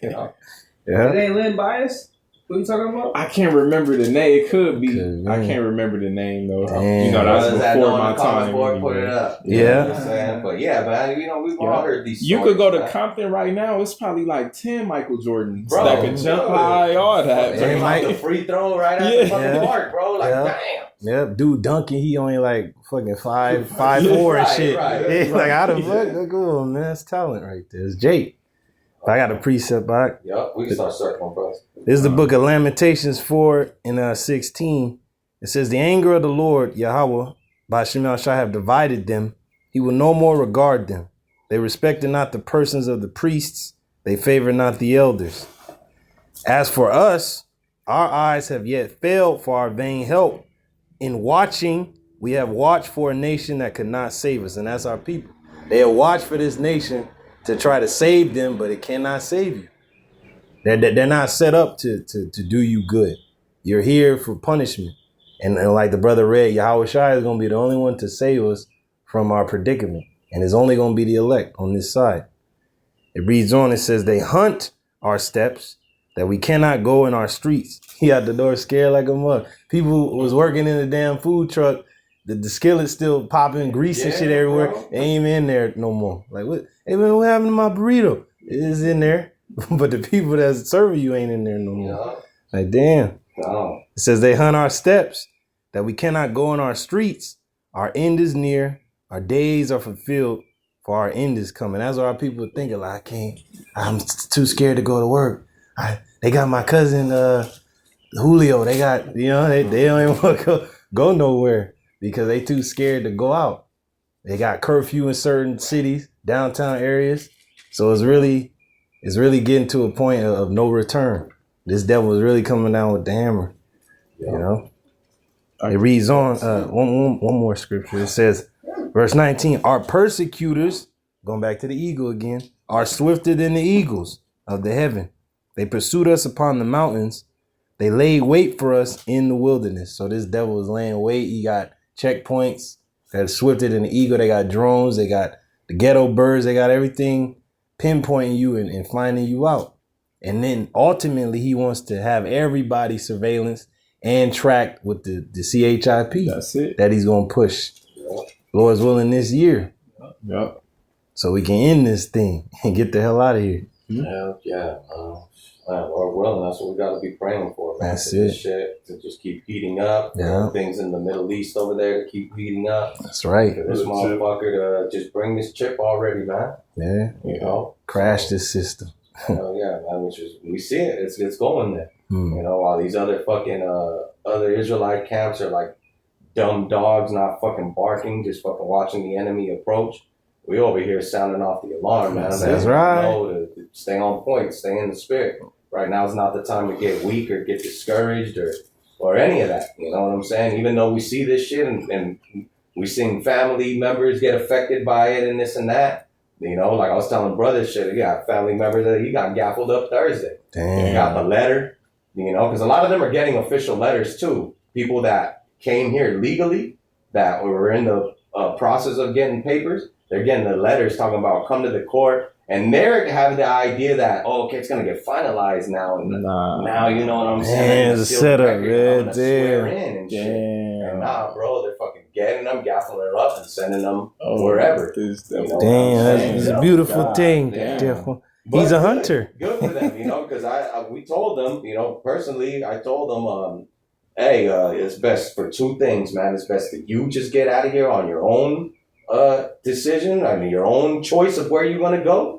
It ain't Lynn Bias? What you talking about?
I can't remember the name. It could be. I can't remember the name though.
Damn.
You know, that was before my time.
Put it up.
Yeah.
But yeah, man, you know, we've all heard these stories.
You could go to Compton right now. It's probably like 10 Michael Jordans that could jump high, all that.
The free throw right at the fucking park, bro. Like, damn.
Yep, dude dunking, he only like fucking 5'4" and shit. Right. Like, how the fuck? Come on, man. That's talent right there. It's Jake. But I got a precept back.
Yep, we can start circling, bro.
This is the book of Lamentations 4 and 16. It says, the anger of the Lord, YAHAWAH, BAHASHAM shall have divided them. He will no more regard them. They respected not the persons of the priests. They favor not the elders. As for us, our eyes have yet failed for our vain help. In watching, we have watched for a nation that could not save us. And that's our people. They have watched for this nation to try to save them, but it cannot save you. They're not set up to do you good. You're here for punishment. And like the brother read, YAHAWASHI is going to be the only one to save us from our predicament. And it's only going to be the elect on this side. It reads on, it says, they hunt our steps that we cannot go in our streets. He out the door scared like a mug. People was working in the damn food truck. The skillet's still popping, grease and shit everywhere. Bro. They ain't even in there no more. Like, what? Hey, man, what happened to my burrito? It is in there. But the people that's serving you ain't in there no more. Yeah. Like, damn. No. It says they hunt our steps that we cannot go in our streets. Our end is near. Our days are fulfilled, for our end is coming. That's what our people are thinking. Like, I'm too scared to go to work. They got my cousin Julio. They got, they don't even want to go nowhere because they too scared to go out. They got curfew in certain cities, downtown areas. So it's really getting to a point of no return. This devil is really coming down with the hammer. Yeah. It reads on one more scripture. It says, verse 19, our persecutors, going back to the eagle again, are swifter than the eagles of the heaven. They pursued us upon the mountains. They laid wait for us in the wilderness. So this devil is laying wait. He got checkpoints that are swifter than the eagle. They got drones. They got the ghetto birds. They got everything pinpointing you and finding you out. And then ultimately he wants to have everybody surveillance and tracked with the CHIP.
That's it.
That he's going to push. Lord's willing this year.
Yep.
So we can end this thing and get the hell out of here.
Hell yeah. Lord willing, that's what we got to be praying for, man.
That's
it.
This
shit to just keep heating up.
Yeah.
Things in the Middle East over there to keep heating up.
That's right.
For this motherfucker to just bring this chip already, man.
Yeah. Crash this system.
Hell yeah, man. We see it. It's going there. While these other fucking other Israelite camps are like dumb dogs, not fucking barking, just fucking watching the enemy approach. We over here sounding off the alarm, man.
That's right.
To stay on point, stay in the spirit. Right now is not the time to get weak or get discouraged or any of that. You know what I'm saying? Even though we see this shit and we seen family members get affected by it and this and that. Like I was telling brother shit, he got family members that he got gaffled up Thursday.
Damn.
He got the letter, because a lot of them are getting official letters too. People that came here legally, that were in the process of getting papers, they're getting the letters talking about come to the court. And they're having the idea that, it's going to get finalized now. And now, you know what I'm saying?
Man, it's a setup, man.
Swear in and shit. And nah, bro, they're fucking getting them, gaffling them up and sending them wherever.
It's a beautiful thing. He's a hunter.
Good for them, because we told them, personally, I told them, hey, it's best for two things, man. It's best that you just get out of here on your own decision. I mean, your own choice of where you're going to go.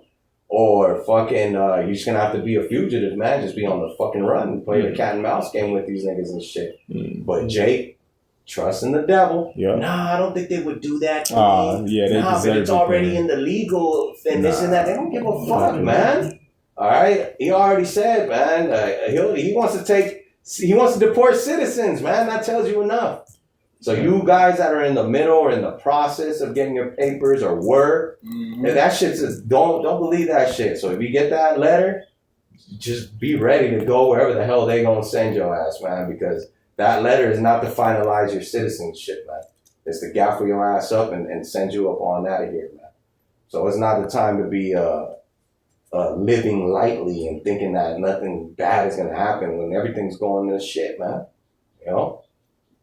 Or fucking, you're just gonna have to be a fugitive, man. Just be on the fucking run and play the cat and mouse game with these niggas and shit. But Jake, trust in the devil. Yeah. Nah, I don't think they would do that to me.
Yeah,
but it's already in the legal thing, this and that. They don't give a fuck, man. All right? He already said, man, he wants to deport citizens, man. That tells you enough. So you guys that are in the middle or in the process of getting your papers or were, that shit says don't believe that shit. So if you get that letter, just be ready to go wherever the hell they gonna send your ass, man, because that letter is not to finalize your citizenship, man. It's to gaffle your ass up and send you up on out of here, man. So it's not the time to be living lightly and thinking that nothing bad is gonna happen when everything's going to shit, man.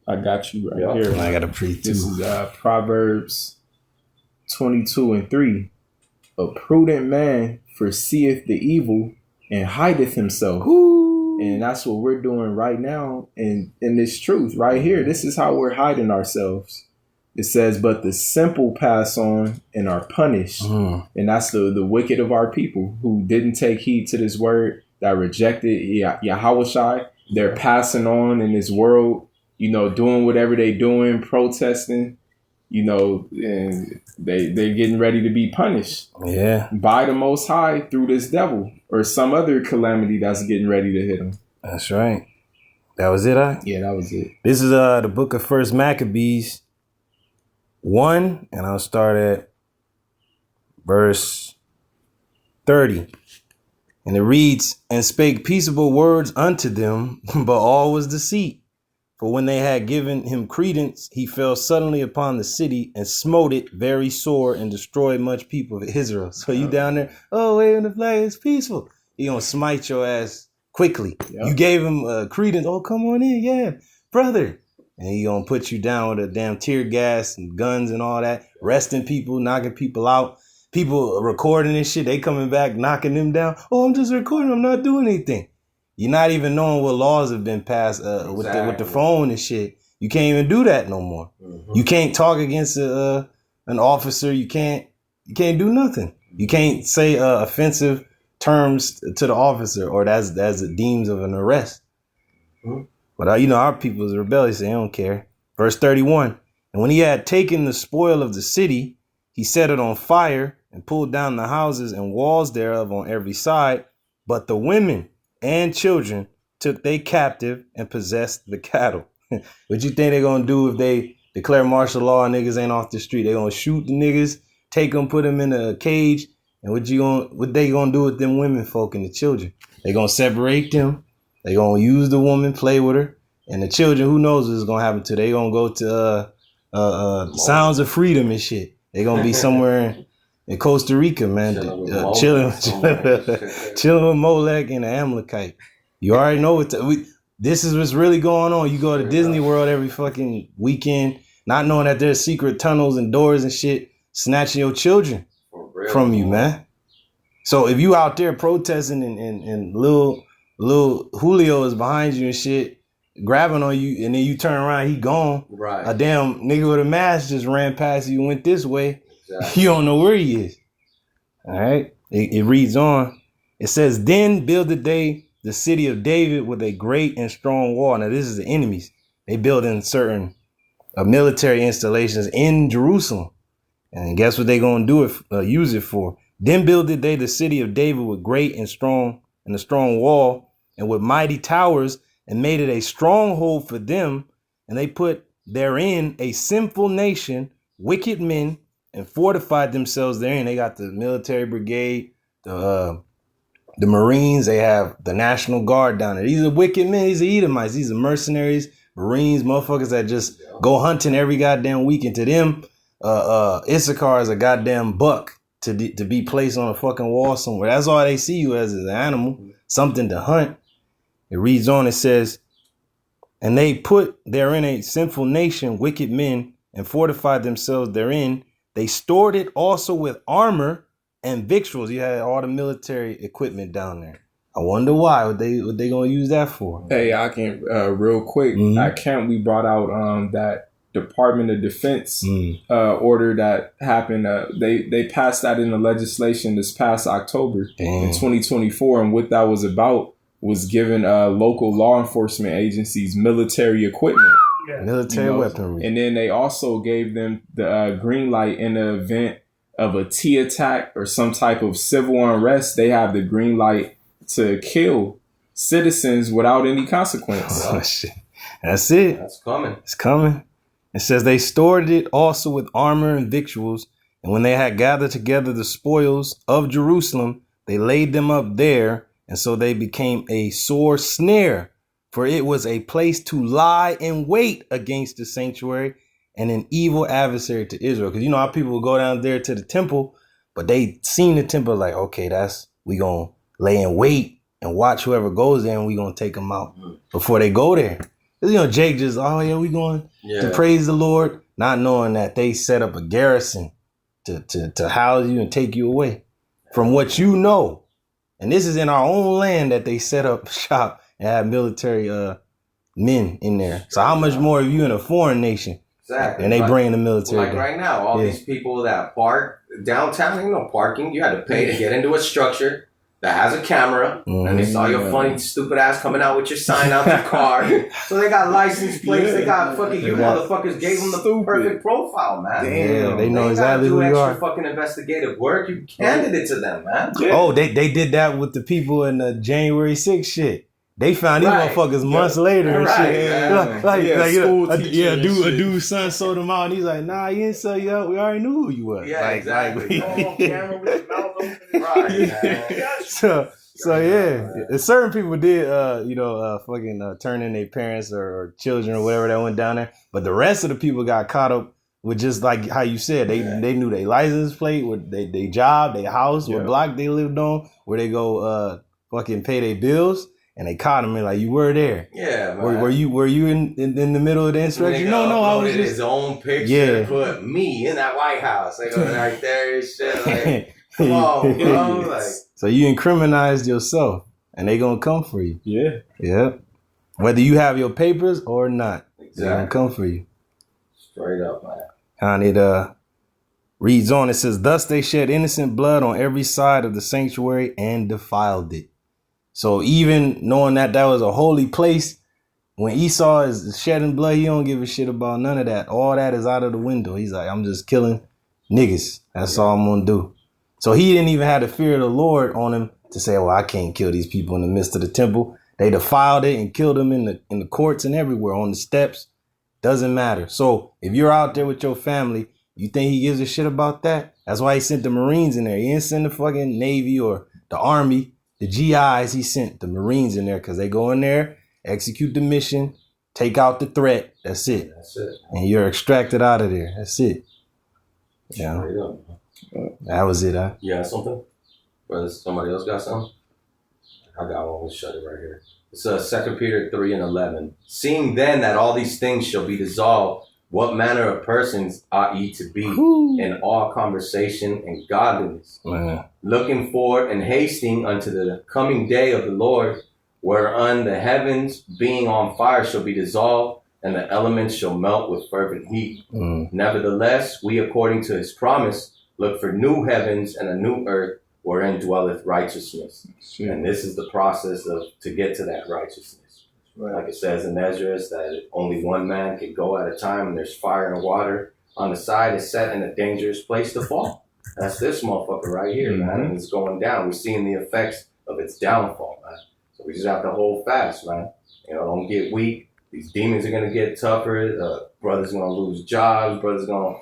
I got you right here.
I got a pre too.
This is Proverbs 22:3. A prudent man foreseeth the evil and hideth himself. And that's what we're doing right now. And this truth right here, this is how we're hiding ourselves. It says, but the simple pass on and are punished. And that's the wicked of our people who didn't take heed to this word, that rejected YAHAWASHI. They're passing on in this world, you know, doing whatever they doing, protesting, you know, and they're getting ready to be punished.
Yeah.
By the Most High through this devil or some other calamity that's getting ready to hit them.
That's right. That was it,
Yeah, that was it.
This is the book of First Maccabees 1, and I'll start at verse 30. And it reads, and spake peaceable words unto them, but all was deceit. For when they had given him credence, he fell suddenly upon the city and smote it very sore and destroyed much people of Israel. So you down there, oh, waving the flag, it's peaceful. He gonna smite your ass quickly. Yep. You gave him credence. Oh, come on in, yeah, brother. And he gonna put you down with a damn tear gas and guns and all that, arresting people, knocking people out. People recording this shit, they coming back, knocking them down. Oh, I'm just recording, I'm not doing anything. You're not even knowing what laws have been passed with the phone and shit. You can't even do that no more. You can't talk against an officer. You can't do nothing. You can't say offensive terms to the officer, or that's it deems of an arrest. But you know, our people is rebellious. They don't care. Verse 31. And when he had taken the spoil of the city, he set it on fire and pulled down the houses and walls thereof on every side. But the women and children took they captive and possessed the cattle. What you think they're gonna do if they declare martial law and niggas ain't off the street? They gonna shoot the niggas, take them, put them in a cage, and what they gonna do with them women folk and the children? They gonna separate them. They gonna use the woman, play with her, and the children. Who knows what's gonna happen to? They gonna go to Sounds of Freedom and shit. They gonna be somewhere in Costa Rica, man, chilling with Molech and the Amalekite. You already know this is what's really going on. You go to Disney World every fucking weekend, not knowing that there's secret tunnels and doors and shit, snatching your children from you, man. So if you out there protesting and little Julio is behind you and shit, grabbing on you, and then you turn around, he gone. Right. A damn nigga with a mask just ran past you and went this way. Exactly. You don't know where he is. All right. It reads on. It says, then builded they the city of David with a great and strong wall. Now this is the enemies. They building certain military installations in Jerusalem. And guess what they gonna do use it for? Then builded they the city of David with great and a strong wall and with mighty towers, and made it a stronghold for them. And they put therein a sinful nation, wicked men, and fortified themselves therein. They got the military brigade, the Marines. They have the National Guard down there. These are wicked men. These are Edomites. These are mercenaries, Marines, motherfuckers that just go hunting every goddamn weekend. To them, Issachar is a goddamn buck to be placed on a fucking wall somewhere. That's all they see you as an animal, something to hunt. It reads on, it says, and they put therein a sinful nation, wicked men, and fortified themselves therein. They stored it also with armor and victuals. You had all the military equipment down there. I wonder why. What they gonna use that for?
Hey, I can real quick. At camp, we brought out that Department of Defense order that happened. They passed that in the legislation this past October in 2024, and what that was about was giving local law enforcement agencies military equipment.
Military weaponry.
And then they also gave them the green light in the event of a T attack or some type of civil unrest. They have the green light to kill citizens without any consequence.
Oh, shit. That's it.
That's coming.
It's coming. It says they stored it also with armor and victuals. And when they had gathered together the spoils of Jerusalem, they laid them up there. And so they became a sore snare, for it was a place to lie in wait against the sanctuary and an evil adversary to Israel. Because you know how people will go down there to the temple, but they seen the temple like, okay, we going to lay in wait and watch whoever goes there, and we going to take them out before they go there. You know, Jake just, oh yeah, we going to praise the Lord, not knowing that they set up a garrison to house you and take you away from what you know. And this is in our own land that they set up shop and have military men in there. So how much more of you in a foreign nation?
Exactly.
And they bring the military.
Like right now, all these people that park downtown, ain't no parking. You had to pay to get into a structure that has a camera, and they saw your funny, stupid ass coming out with your sign out your car. So they got license plates. They got fucking motherfuckers gave them the perfect profile, man.
Damn, they know exactly who you are.
Extra fucking investigative work. You handed it to them, man.
Oh, they did that with the people in the January 6th shit. They found these motherfuckers months later and shit. A dude's son sold him out, and he's like, nah, you didn't sell you out. We already knew who you was.
Yeah, exactly.
On camera with his mouth open.
So yeah, certain people did, fucking turn in their parents or children or whatever that went down there. But the rest of the people got caught up with just like how you said, they knew their license plate, what they job, their house, what block they lived on, where they go fucking pay their bills. And they caught him and like, you were there.
Yeah, man.
Were you in the middle of the insurrection? No, I was just
his own picture. Put me in that White House. They go right there and shit. Like, come on, bro. Like,
so you incriminized yourself, and they gonna come for you. Yeah. Whether you have your papers or not, they're gonna come for you.
Straight up, man.
And it reads on. It says, "Thus they shed innocent blood on every side of the sanctuary and defiled it." So even knowing that was a holy place, when Esau is shedding blood, he don't give a shit about none of that. All that is out of the window. He's like, I'm just killing niggas. That's all I'm going to do. So he didn't even have the fear of the Lord on him to say, well, I can't kill these people in the midst of the temple. They defiled it and killed them in the courts and everywhere, on the steps. Doesn't matter. So if you're out there with your family, you think he gives a shit about that? That's why he sent the Marines in there. He didn't send the fucking Navy or the Army. The GIs, he sent the Marines in there because they go in there, execute the mission, take out the threat. That's it. And you're extracted out of there. That's it. Yeah. That was it, huh?
You got something? Brother, somebody else got something? I got one. Let's shut it right here. It's 2 Peter 3:11. Seeing then that all these things shall be dissolved, what manner of persons ought ye to be in all conversation and godliness, looking forward and hasting unto the coming day of the Lord, whereon the heavens being on fire shall be dissolved, and the elements shall melt with fervent heat. Nevertheless, we according to his promise look for new heavens and a new earth, wherein dwelleth righteousness. And this is the process to get to that righteousness. Like it says in Ezra, that only one man can go at a time, and there's fire and water on the side. It's set in a dangerous place to fall. That's this motherfucker right here, man. And it's going down. We're seeing the effects of its downfall, man. So we just have to hold fast, man. Don't get weak. These demons are going to get tougher. Brothers going to lose jobs. Brothers going to,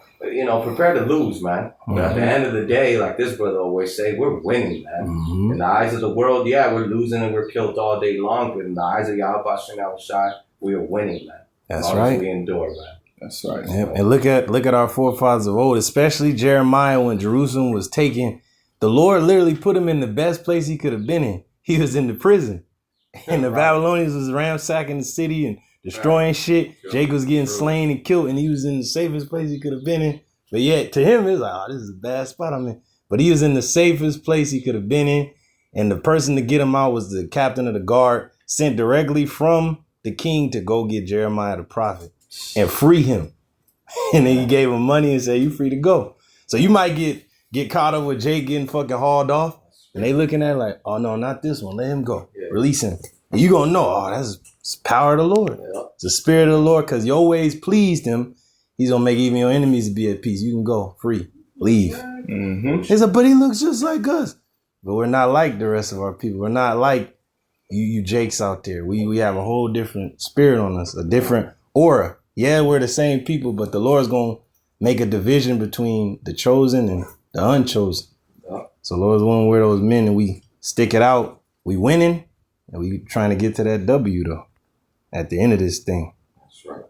prepare to lose, man. But at the end of the day, like this brother always say, we're winning, man. In the eyes of the world, we're losing and we're killed all day long. But in the eyes of YAHAWASHI, we are winning, man.
That's
as long
right.
As we endure, man.
That's right.
Yep. And look at our forefathers of old, especially Jeremiah when Jerusalem was taken. The Lord literally put him in the best place he could have been in. He was in the prison. And the Babylonians was ransacking the city and destroying shit. Jake was getting slain and killed, and he was in the safest place he could have been in. But yet, to him, it's like, oh, this is a bad spot I'm in. But he was in the safest place he could have been in. And the person to get him out was the captain of the guard, sent directly from the king to go get Jeremiah the prophet and free him. And then he gave him money and said, you free to go. So you might get caught up with Jake getting fucking hauled off. And they looking at it like, oh, no, not this one. Let him go. Release him. And you going to know, oh, that's the power of the Lord. It's the spirit of the Lord, because your ways pleased him. He's going to make even your enemies be at peace. You can go free. Leave. He said, but he looks just like us. But we're not like the rest of our people. We're not like you Jakes out there. We have a whole different spirit on us, a different aura. Yeah, we're the same people, but the Lord's going to make a division between the chosen and the unchosen. So Lord's one, we're those men, and we stick it out. We winning, and we trying to get to that W, though, at the end of this thing.
That's right.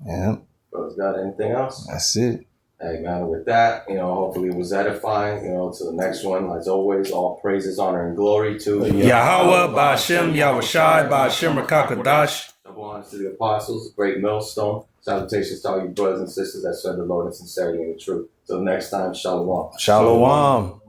Yeah.
Brothers got anything else?
That's it.
Hey, man, with that, hopefully it was edifying, to the next one. As always, all praises, honor, and glory to
YAHAWAH, BAHASHAM, YAHAWASHI, BAHASHAM, QADASH.
Double honors to the apostles, great millstone. Salutations to all you brothers and sisters that serve the Lord in sincerity and in truth. Till next time, Shalawam.
Shalawam.